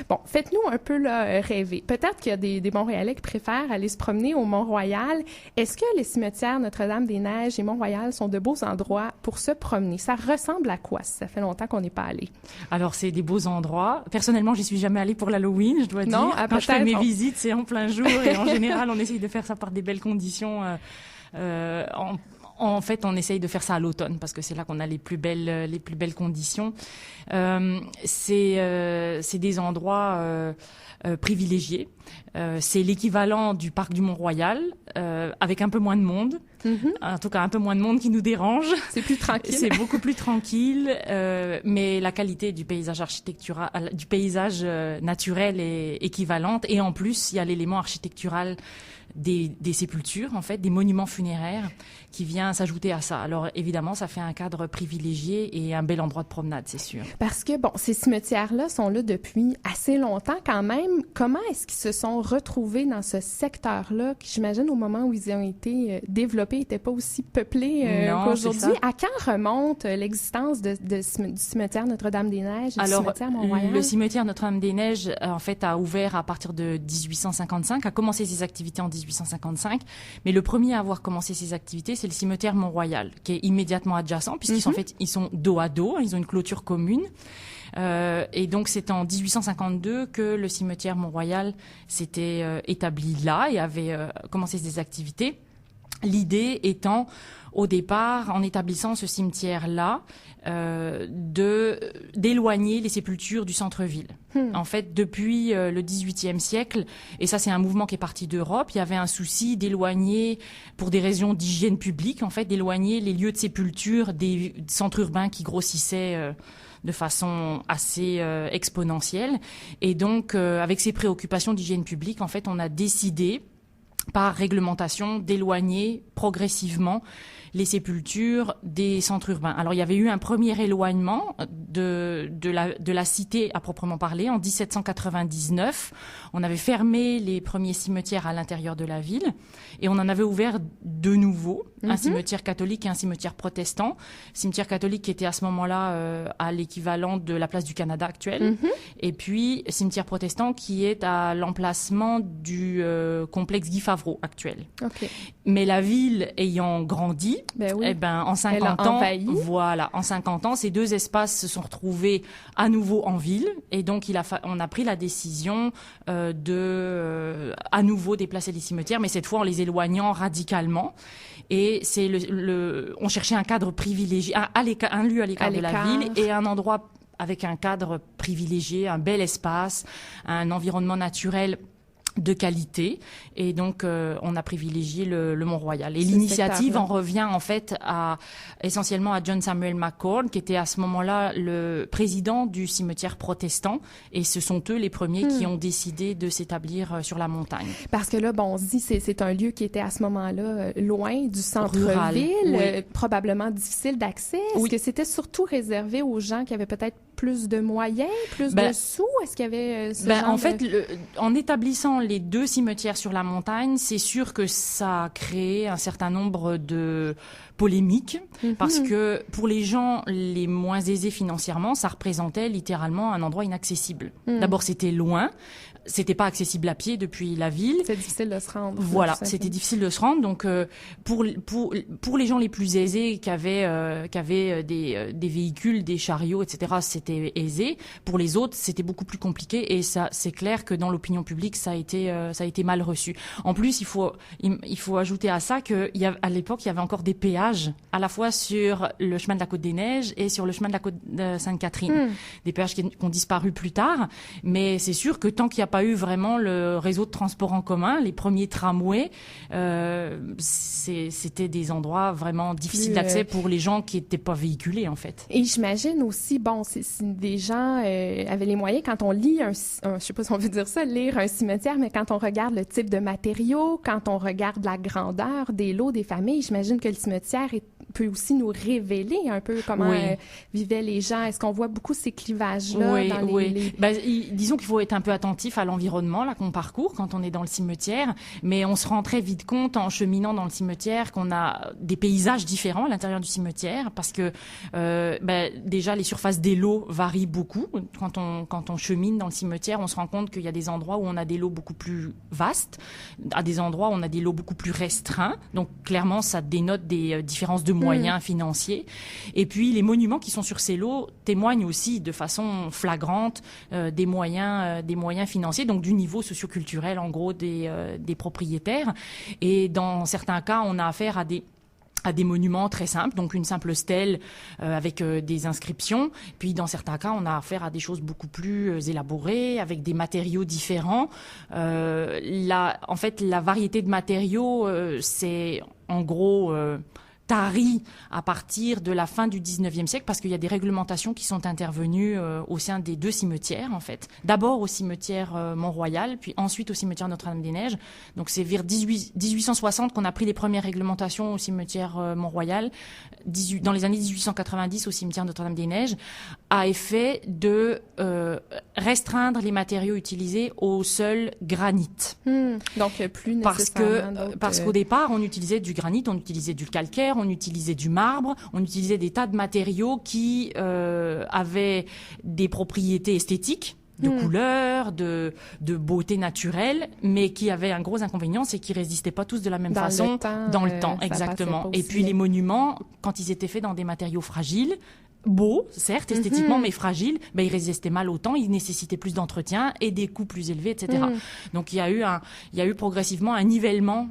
Bon, faites-nous un peu rêver. Peut-être qu'il y a des Montréalais qui préfèrent aller se promener au Mont-Royal. Est-ce que les cimetières Notre-Dame-des-Neiges et Mont-Royal sont de beaux endroits pour se promener? Ça ressemble à quoi? Ça fait longtemps qu'on n'est pas allé. Alors, c'est des beaux endroits. Personnellement, j'y suis jamais allée pour l'Halloween, je dois dire. Quand je fais mes visites, c'est en plein jour et en général, on essaye de faire ça par des belles conditions. En fait, on essaye de faire ça à l'automne parce que c'est là qu'on a les plus belles conditions. C'est des endroits privilégiés. C'est l'équivalent du parc du Mont-Royal avec un peu moins de monde. En tout cas, un peu moins de monde qui nous dérange. C'est plus tranquille. C'est beaucoup plus tranquille, mais la qualité du paysage architectural, du paysage naturel est équivalente. Et en plus, il y a l'élément architectural des sépultures, en fait, des monuments funéraires qui vient s'ajouter à ça. Alors, évidemment, ça fait un cadre privilégié et un bel endroit de promenade, c'est sûr. Parce que, bon, ces cimetières-là sont là depuis assez longtemps quand même. Comment est-ce qu'ils se sont retrouvés dans ce secteur-là qui, j'imagine, au moment où ils ont été développés, n'était pas aussi peuplé qu'aujourd'hui? À quand remonte l'existence du cimetière Notre-Dame-des-Neiges et du cimetière Mont-Royal? Le cimetière Notre-Dame-des-Neiges, en fait, a ouvert à partir de 1855, a commencé ses activités en 1855, mais le premier à avoir commencé ses activités, c'est le cimetière Mont-Royal, qui est immédiatement adjacent, puisqu'ils ils sont dos à dos, ils ont une clôture commune. Et donc, c'est en 1852 que le cimetière Mont-Royal s'était établi là et avait commencé ses activités. L'idée étant, au départ, en établissant ce cimetière-là, d'éloigner les sépultures du centre-ville. En fait, depuis le XVIIIe siècle, et ça c'est un mouvement qui est parti d'Europe, il y avait un souci d'éloigner, pour des raisons d'hygiène publique, en fait, d'éloigner les lieux de sépulture des centres urbains qui grossissaient de façon assez exponentielle. Et donc, avec ces préoccupations d'hygiène publique, en fait, on a décidé, par réglementation, d'éloigner progressivement les sépultures des centres urbains. Alors, il y avait eu un premier éloignement de la cité à proprement parler en 1799. On avait fermé les premiers cimetières à l'intérieur de la ville et on en avait ouvert deux nouveaux, un cimetière catholique et un cimetière protestant. Cimetière catholique qui était à ce moment-là à l'équivalent de la place du Canada actuelle. Et puis, cimetière protestant qui est à l'emplacement du complexe Guy Favreau actuel. Mais la ville ayant grandi, en 50 ans, en 50 ans, ces deux espaces se sont retrouvés à nouveau en ville, et donc on a pris la décision de à nouveau déplacer les cimetières, mais cette fois en les éloignant radicalement. Et c'est on cherchait un cadre privilégié, un lieu à l'écart de la ville et un endroit avec un cadre privilégié, un bel espace, un environnement naturel de qualité, et donc on a privilégié le Mont-Royal. Et l'initiative en revient en fait essentiellement à John Samuel McCord, qui était à ce moment-là le président du cimetière protestant, et ce sont eux les premiers qui ont décidé de s'établir sur la montagne. Parce que là, on se dit c'est un lieu qui était à ce moment-là loin du centre-ville, probablement difficile d'accès. Est-ce que c'était surtout réservé aux gens qui avaient peut-être plus de moyens, plus de sous? Est-ce qu'il y avait en fait, en établissant les deux cimetières sur la montagne, c'est sûr que ça a créé un certain nombre de polémiques, parce que pour les gens les moins aisés financièrement, ça représentait littéralement un endroit inaccessible. D'abord, c'était loin. C'était pas accessible à pied depuis la ville. C'était difficile de se rendre. Voilà, c'était difficile de se rendre. Donc, pour les gens les plus aisés qui avaient des véhicules, des chariots, etc., c'était aisé. Pour les autres, c'était beaucoup plus compliqué. Et ça, c'est clair que dans l'opinion publique, ça a été mal reçu. En plus, il faut ajouter à ça qu'à l'époque, il y avait encore des péages, à la fois sur le chemin de la Côte des Neiges et sur le chemin de la Côte de Sainte-Catherine. Des péages qui ont disparu plus tard. Mais c'est sûr que tant qu'il n'y a pas eu vraiment le réseau de transport en commun, les premiers tramways, c'était des endroits vraiment difficiles d'accès pour les gens qui n'étaient pas véhiculés, en fait. Et j'imagine aussi, si des gens avaient les moyens, quand on lit je sais pas si on veut dire ça, lire un cimetière, mais quand on regarde le type de matériaux, quand on regarde la grandeur des lots des familles, j'imagine que le cimetière peut aussi nous révéler un peu comment vivaient les gens. Est-ce qu'on voit beaucoup ces clivages-là dans disons qu'il faut être un peu attentif à l'environnement là qu'on parcourt quand on est dans le cimetière, mais on se rend très vite compte en cheminant dans le cimetière qu'on a des paysages différents à l'intérieur du cimetière, parce que déjà les surfaces des lots varient beaucoup. Quand on chemine dans le cimetière, on se rend compte qu'il y a des endroits où on a des lots beaucoup plus vastes, à des endroits où on a des lots beaucoup plus restreints. Donc clairement, ça dénote des différences de moyens financiers. Et puis les monuments qui sont sur ces lots témoignent aussi de façon flagrante des moyens financiers, donc du niveau socioculturel en gros des propriétaires. Et dans certains cas, on a affaire à des monuments très simples, donc une simple stèle avec des inscriptions. Puis dans certains cas, on a affaire à des choses beaucoup plus élaborées, avec des matériaux différents. En fait, la variété de matériaux, c'est en gros tari à partir de la fin du 19e siècle, parce qu'il y a des réglementations qui sont intervenues au sein des deux cimetières, en fait. D'abord au cimetière Mont-Royal, puis ensuite au cimetière Notre-Dame-des-Neiges. Donc c'est vers 1860 qu'on a pris les premières réglementations au cimetière Mont-Royal, dans les années 1890 au cimetière Notre-Dame-des-Neiges, à effet de restreindre les matériaux utilisés au seul granit. Donc plus nécessairement parce qu'au départ, on utilisait du granit, on utilisait du calcaire, on utilisait du marbre, on utilisait des tas de matériaux qui avaient des propriétés esthétiques, de couleur, de beauté naturelle, mais qui avaient un gros inconvénient, c'est qu'ils résistaient pas tous de la même façon dans le temps. Exactement. Et puis les monuments, quand ils étaient faits dans des matériaux fragiles, beaux, certes, esthétiquement, mais fragiles, ils résistaient mal au temps, ils nécessitaient plus d'entretien et des coûts plus élevés, etc. Donc il y a eu progressivement un nivellement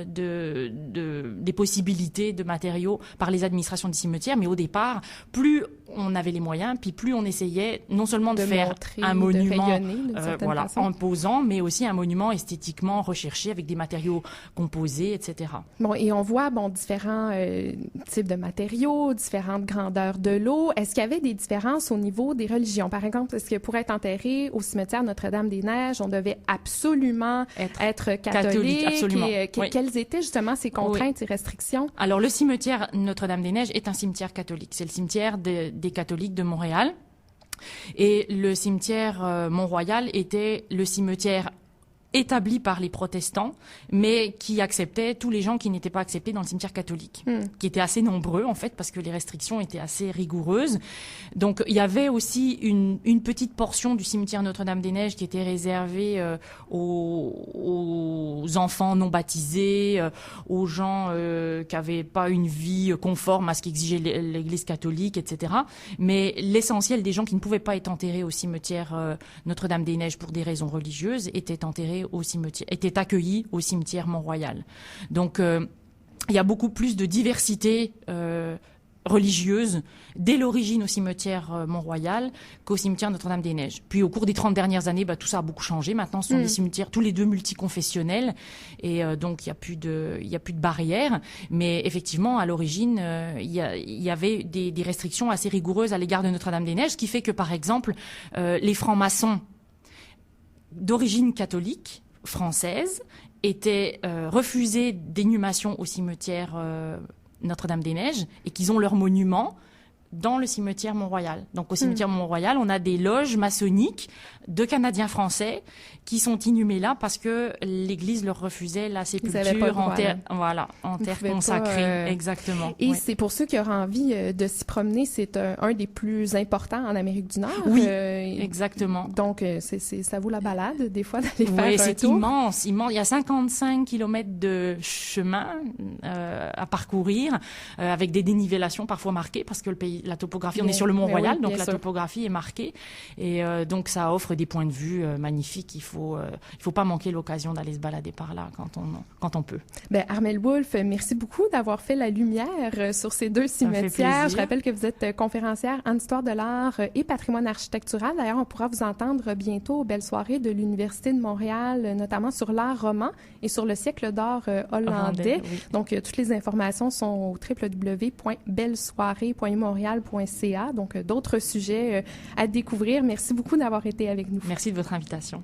des possibilités de matériaux par les administrations des cimetières, mais au départ, plus on avait les moyens, puis plus on essayait non seulement de faire montrer, un monument de rayonner, voilà, imposant, mais aussi un monument esthétiquement recherché avec des matériaux composés, etc. Bon, et on voit différents types de matériaux, différentes grandeurs de l'eau. Est-ce qu'il y avait des différences au niveau des religions? Par exemple, est-ce que pour être enterré au cimetière Notre-Dame-des-Neiges, on devait absolument être catholique? Absolument. Oui. Quelles étaient justement ces contraintes et restrictions? Alors, le cimetière Notre-Dame-des-Neiges est un cimetière catholique. C'est le cimetière des catholiques de Montréal. Et le cimetière Mont-Royal était le cimetière établi par les protestants, mais qui acceptait tous les gens qui n'étaient pas acceptés dans le cimetière catholique, qui étaient assez nombreux, en fait, parce que les restrictions étaient assez rigoureuses. Donc, il y avait aussi une petite portion du cimetière Notre-Dame-des-Neiges qui était réservée aux enfants non baptisés, aux gens qui n'avaient pas une vie conforme à ce qu'exigeait l'Église catholique, etc. Mais l'essentiel des gens qui ne pouvaient pas être enterrés au cimetière Notre-Dame-des-Neiges pour des raisons religieuses étaient accueillis au cimetière Mont-Royal. Donc, il y a beaucoup plus de diversité religieuse dès l'origine au cimetière Mont-Royal qu'au cimetière Notre-Dame-des-Neiges. Puis, au cours des 30 dernières années, tout ça a beaucoup changé. Maintenant, ce sont des cimetières tous les deux multiconfessionnels et donc il y a plus de barrières. Mais effectivement, à l'origine, il y avait des restrictions assez rigoureuses à l'égard de Notre-Dame-des-Neiges, ce qui fait que, par exemple, les francs-maçons d'origine catholique française étaient refusés d'inhumation au cimetière Notre-Dame-des-Neiges et qu'ils ont leur monument dans le cimetière Mont-Royal. Donc, au cimetière Mont-Royal, on a des loges maçonniques de Canadiens français qui sont inhumés là parce que l'Église leur refusait la sépulture en terre consacrée. Exactement. Et c'est pour ceux qui auraient envie de s'y promener, c'est un des plus importants en Amérique du Nord. Oui, exactement. Donc, ça vaut la balade, des fois, d'aller faire un tour. Oui, c'est immense. Il y a 55 km de chemin à parcourir avec des dénivellations parfois marquées parce que la topographie, on est sur le Mont-Royal, donc la topographie est marquée. Et donc, ça offre des points de vue magnifiques. Il faut pas manquer l'occasion d'aller se balader par là quand on peut. Armelle Wolf, merci beaucoup d'avoir fait la lumière sur ces deux cimetières. Je rappelle que vous êtes conférencière en histoire de l'art et patrimoine architectural. D'ailleurs, on pourra vous entendre bientôt aux belles soirées de l'Université de Montréal, notamment sur l'art roman et sur le siècle d'or hollandais. Oui. Donc, toutes les informations sont au www.bellesoirée.montréal.ca. Donc, d'autres sujets à découvrir. Merci beaucoup d'avoir été avec nous. Merci de votre invitation.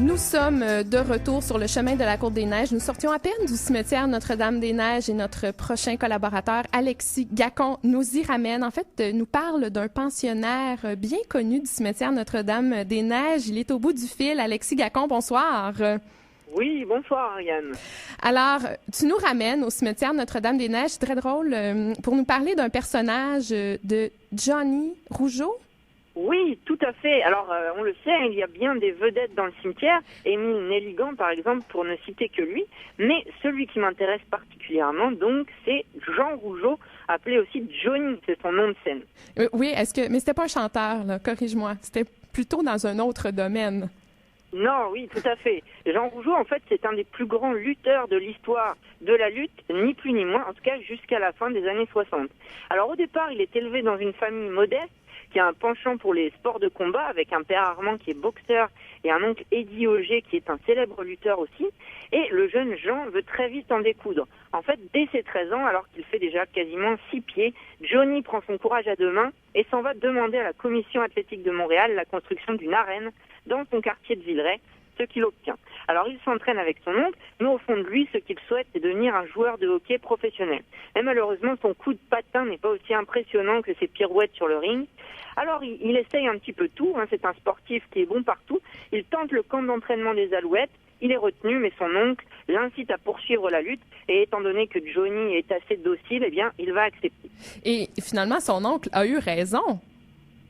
Nous sommes de retour sur le chemin de la Côte des Neiges. Nous sortions à peine du cimetière Notre-Dame-des-Neiges et notre prochain collaborateur, Alexis Gacon, nous y ramène. En fait, nous parle d'un pensionnaire bien connu du cimetière Notre-Dame-des-Neiges. Il est au bout du fil. Alexis Gacon, bonsoir. Oui, bonsoir Ariane. Alors, tu nous ramènes au cimetière Notre-Dame-des-Neiges. C'est très drôle pour nous parler d'un personnage de Johnny Rougeau. Oui, tout à fait. Alors, on le sait, il y a bien des vedettes dans le cimetière. Émile Nelligan, par exemple, pour ne citer que lui. Mais celui qui m'intéresse particulièrement, donc, c'est Jean Rougeau, appelé aussi Johnny. C'est son nom de scène. Oui, mais c'était pas un chanteur, là, corrige-moi. C'était plutôt dans un autre domaine. Non, oui, tout à fait. Jean Rougeau, en fait, c'est un des plus grands lutteurs de l'histoire de la lutte, ni plus ni moins, en tout cas jusqu'à la fin des années 60. Alors, au départ, il est élevé dans une famille modeste, qui a un penchant pour les sports de combat, avec un père Armand qui est boxeur et un oncle Eddie Auger qui est un célèbre lutteur aussi. Et le jeune Jean veut très vite en découdre. En fait, dès ses 13 ans, alors qu'il fait déjà quasiment 6 pieds, Johnny prend son courage à deux mains et s'en va demander à la Commission athlétique de Montréal la construction d'une arène dans son quartier de Villeray, ce qu'il obtient. Alors il s'entraîne avec son oncle, mais au fond de lui, ce qu'il souhaite, c'est devenir un joueur de hockey professionnel. Mais malheureusement, son coup de patin n'est pas aussi impressionnant que ses pirouettes sur le ring. Alors il essaye un petit peu tout, c'est un sportif qui est bon partout. Il tente le camp d'entraînement des Alouettes, il est retenu, mais son oncle l'incite à poursuivre la lutte. Et étant donné que Johnny est assez docile, eh bien, il va accepter. Et finalement, son oncle a eu raison.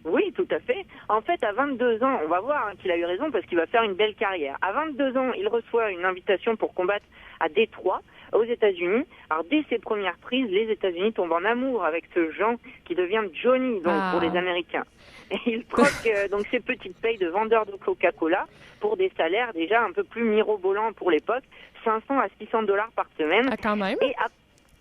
Oui, tout à fait. En fait, à 22 ans, on va voir qu'il a eu raison parce qu'il va faire une belle carrière. À 22 ans, il reçoit une invitation pour combattre à Détroit, aux États-Unis. Alors, dès ses premières prises, les États-Unis tombent en amour avec ce Jean qui devient Johnny, donc, pour les Américains. Et il croque donc ses petites payes de vendeur de Coca-Cola pour des salaires déjà un peu plus mirobolants pour l'époque, 500 à 600 $ par semaine. Ah, quand même.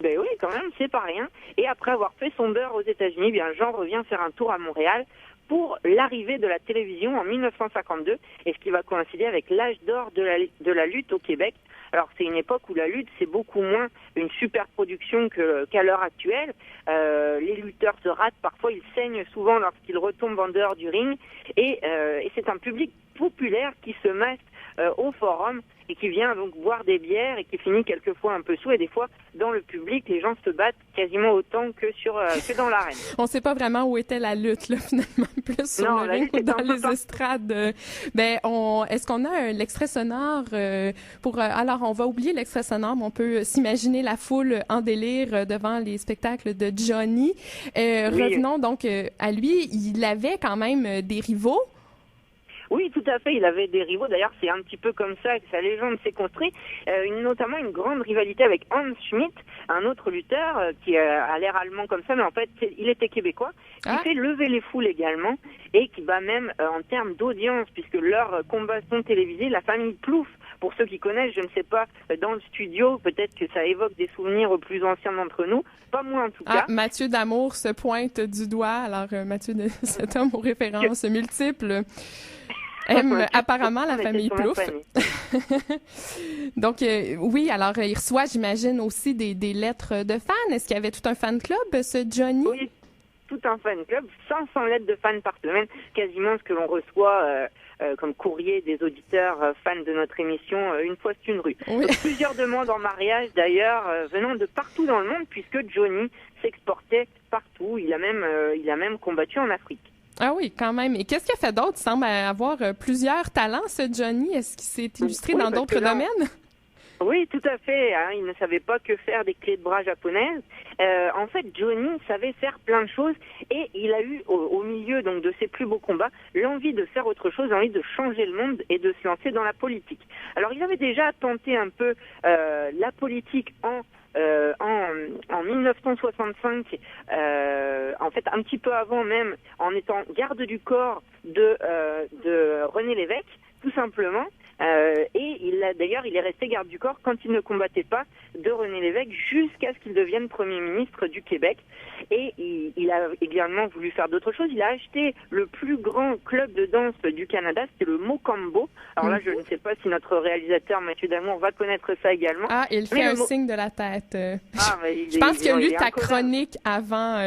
Ben oui, quand même, c'est pas rien. Et après avoir fait son beurre aux États-Unis, bien Jean revient faire un tour à Montréal pour l'arrivée de la télévision en 1952, et ce qui va coïncider avec l'âge d'or de la lutte au Québec. Alors c'est une époque où la lutte, c'est beaucoup moins une super production qu'à l'heure actuelle. Les lutteurs se ratent, parfois ils saignent souvent lorsqu'ils retombent en dehors du ring, et c'est un public populaire qui se masse au forum et qui vient donc boire des bières et qui finit quelquefois un peu sous, et des fois dans le public les gens se battent quasiment autant que dans l'arène. On sait pas vraiment où était la lutte là finalement, plus sur le ring ou dans les estrades. Est-ce qu'on a l'extrait sonore alors on va oublier l'extrait sonore, mais on peut s'imaginer la foule en délire devant les spectacles de Johnny. Oui. Revenons donc à lui, il avait quand même des rivaux. Oui, tout à fait. Il avait des rivaux. D'ailleurs, c'est un petit peu comme ça que sa légende s'est construite. Notamment une grande rivalité avec Hans Schmidt, un autre lutteur qui a l'air allemand comme ça, mais en fait, il était québécois, qui fait lever les foules également et qui bat même en termes d'audience, puisque leurs combats sont télévisés. La famille Plouffe, pour ceux qui connaissent, je ne sais pas, dans le studio, peut-être que ça évoque des souvenirs aux plus anciens d'entre nous. Pas moi, en tout cas. Mathieu D'Amour se pointe du doigt. Alors, Mathieu, cet homme aux références multiples, aime apparemment la famille Plouffe. Donc, oui, alors, il reçoit, j'imagine, aussi des lettres de fans. Est-ce qu'il y avait tout un fan club, ce Johnny? Oui, tout un fan club. 500 lettres de fans par semaine, quasiment ce que l'on reçoit comme courrier des auditeurs fans de notre émission une fois sur une rue. Oui. Donc, plusieurs demandes en mariage, d'ailleurs, venant de partout dans le monde, puisque Johnny s'exportait partout. Il a même combattu en Afrique. Ah oui, quand même. Et qu'est-ce qu'il a fait d'autre? Il semble avoir plusieurs talents, ce Johnny. Est-ce qu'il s'est illustré dans d'autres domaines? Oui, tout à fait. Il ne savait pas que faire des clés de bras japonaises. En fait, Johnny savait faire plein de choses, et il a eu, au milieu donc de ses plus beaux combats, l'envie de faire autre chose, l'envie de changer le monde et de se lancer dans la politique. Alors, il avait déjà tenté un peu la politique en 1965, en fait un petit peu avant même, en étant garde du corps de René Lévesque, tout simplement. Et il est resté garde du corps quand il ne combattait pas de René Lévesque jusqu'à ce qu'il devienne Premier ministre du Québec. Et il a également voulu faire d'autres choses. Il a acheté le plus grand club de danse du Canada, c'était le Mocambo. Alors là, je ne sais pas si notre réalisateur Mathieu D'Amour va connaître ça également. Ah, il fait un signe de la tête. Je pense qu'il a lu ta chronique avant.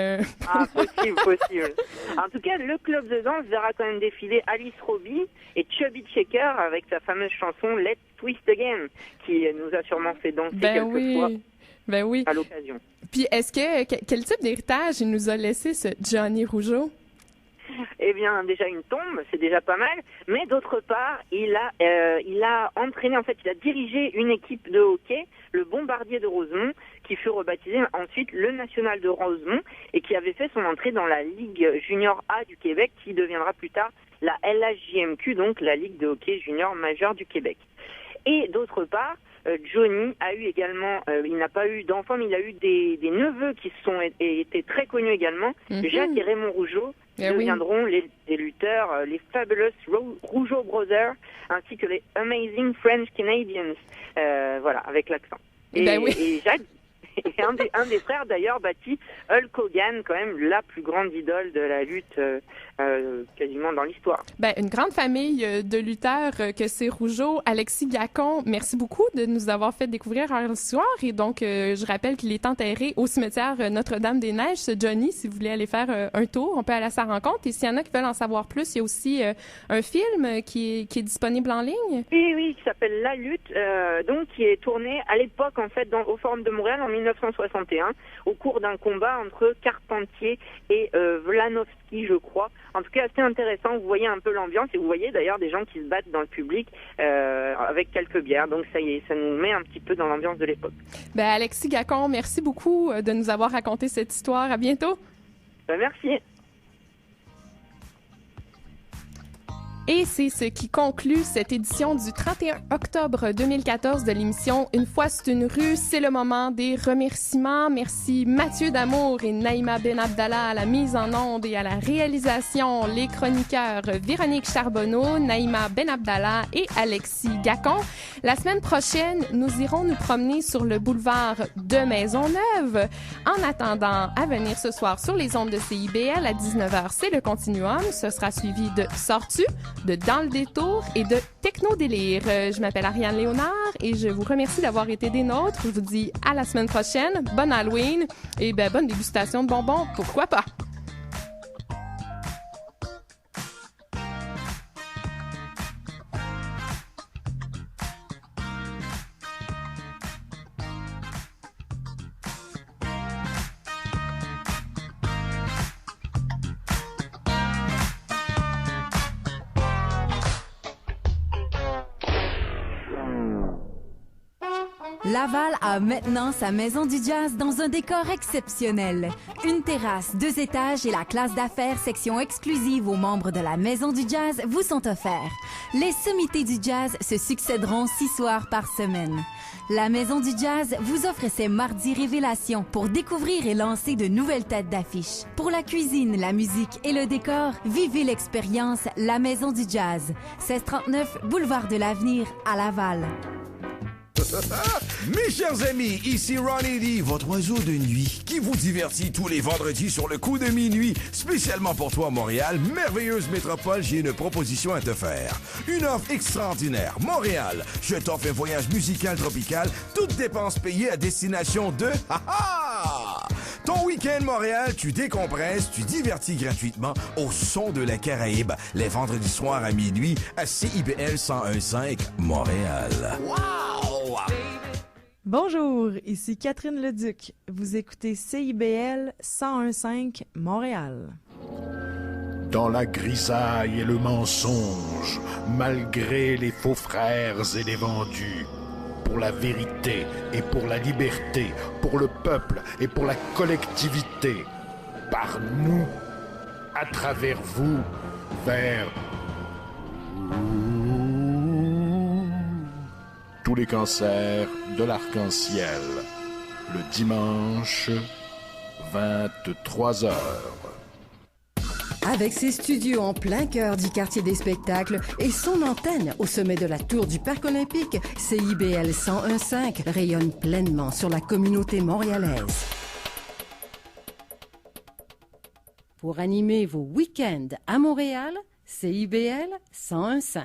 Ah, possible. En tout cas, le club de danse verra quand même défiler Alice Robbie et Chubby Checker avec sa femme fameuse chanson Let's Twist Again, qui nous a sûrement fait danser quelquefois. Ben oui. À l'occasion. Puis, quel type d'héritage il nous a laissé, ce Johnny Rougeau? Eh bien, déjà une tombe, c'est déjà pas mal. Mais d'autre part, il a entraîné, en fait, il a dirigé une équipe de hockey, le Bombardier de Rosemont, qui fut rebaptisé ensuite le National de Rosemont et qui avait fait son entrée dans la Ligue Junior A du Québec, qui deviendra plus tard la LHJMQ, donc la Ligue de hockey junior majeure du Québec. Et d'autre part, Johnny a eu également, il n'a pas eu d'enfants, mais il a eu des neveux qui étaient très connus également. Jacques et Raymond Rougeau deviendront les lutteurs, les Fabulous Rougeau Brothers, ainsi que les Amazing French Canadians, voilà, avec l'accent. Et Jacques, et un des frères d'ailleurs bâtit Hulk Hogan, quand même la plus grande idole de la lutte quasiment dans l'histoire. Une grande famille de lutteurs que c'est Rougeau. Alexis Gacon, merci beaucoup de nous avoir fait découvrir hier soir. Et donc, je rappelle qu'il est enterré au cimetière Notre-Dame-des-Neiges. Ce Johnny, si vous voulez aller faire un tour, on peut aller à sa rencontre. Et s'il y en a qui veulent en savoir plus, il y a aussi un film qui est disponible en ligne. Oui, qui s'appelle La Lutte, donc qui est tourné à l'époque en fait au Forum de Montréal en 1961, au cours d'un combat entre Carpentier et Vlanovski, je crois. En tout cas, assez intéressant. Vous voyez un peu l'ambiance et vous voyez d'ailleurs des gens qui se battent dans le public avec quelques bières. Donc ça y est, ça nous met un petit peu dans l'ambiance de l'époque. Alexis Gacon, merci beaucoup de nous avoir raconté cette histoire. À bientôt. Merci. Et c'est ce qui conclut cette édition du 31 octobre 2014 de l'émission Une fois c'est une rue. C'est le moment des remerciements. Merci Mathieu Damour et Naïma Benabdallah à la mise en onde et à la réalisation. Les chroniqueurs Véronique Charbonneau, Naïma Benabdallah et Alexis Gacon. La semaine prochaine, nous irons nous promener sur le boulevard de Maisonneuve. En attendant, à venir ce soir sur les ondes de CIBL à 19h, c'est le Continuum. Ce sera suivi de Sors-tu, de Dans le détour et de Techno-délire. Je m'appelle Ariane Léonard et je vous remercie d'avoir été des nôtres. Je vous dis à la semaine prochaine. Bonne Halloween et bonne dégustation de bonbons. Pourquoi pas? Laval a maintenant sa maison du jazz dans un décor exceptionnel. Une terrasse, 2 étages et la classe d'affaires section exclusive aux membres de la maison du jazz vous sont offerts. Les sommités du jazz se succéderont 6 soirs par semaine. La maison du jazz vous offre ses mardis révélations pour découvrir et lancer de nouvelles têtes d'affiche. Pour la cuisine, la musique et le décor, vivez l'expérience La Maison du Jazz. 1639 Boulevard de l'Avenir à Laval. Mes chers amis, ici Ronnie D, votre oiseau de nuit, qui vous divertit tous les vendredis sur le coup de minuit. Spécialement pour toi, Montréal, merveilleuse métropole, j'ai une proposition à te faire. Une offre extraordinaire. Montréal, je t'offre un voyage musical tropical, toutes dépenses payées à destination de... Ton week-end Montréal, tu décompresses, tu divertis gratuitement au son de la Caraïbe, les vendredis soirs à minuit à CIBL 101.5 Montréal. Wow! Bonjour, ici Catherine Leduc. Vous écoutez CIBL 101.5 Montréal. Dans la grisaille et le mensonge, malgré les faux frères et les vendus, pour la vérité et pour la liberté, pour le peuple et pour la collectivité, par nous, à travers vous, vers tous les cancers de l'arc-en-ciel, le dimanche, 23h. Avec ses studios en plein cœur du quartier des spectacles et son antenne au sommet de la tour du Parc olympique, CIBL 101.5 rayonne pleinement sur la communauté montréalaise. Pour animer vos week-ends à Montréal, CIBL 101.5.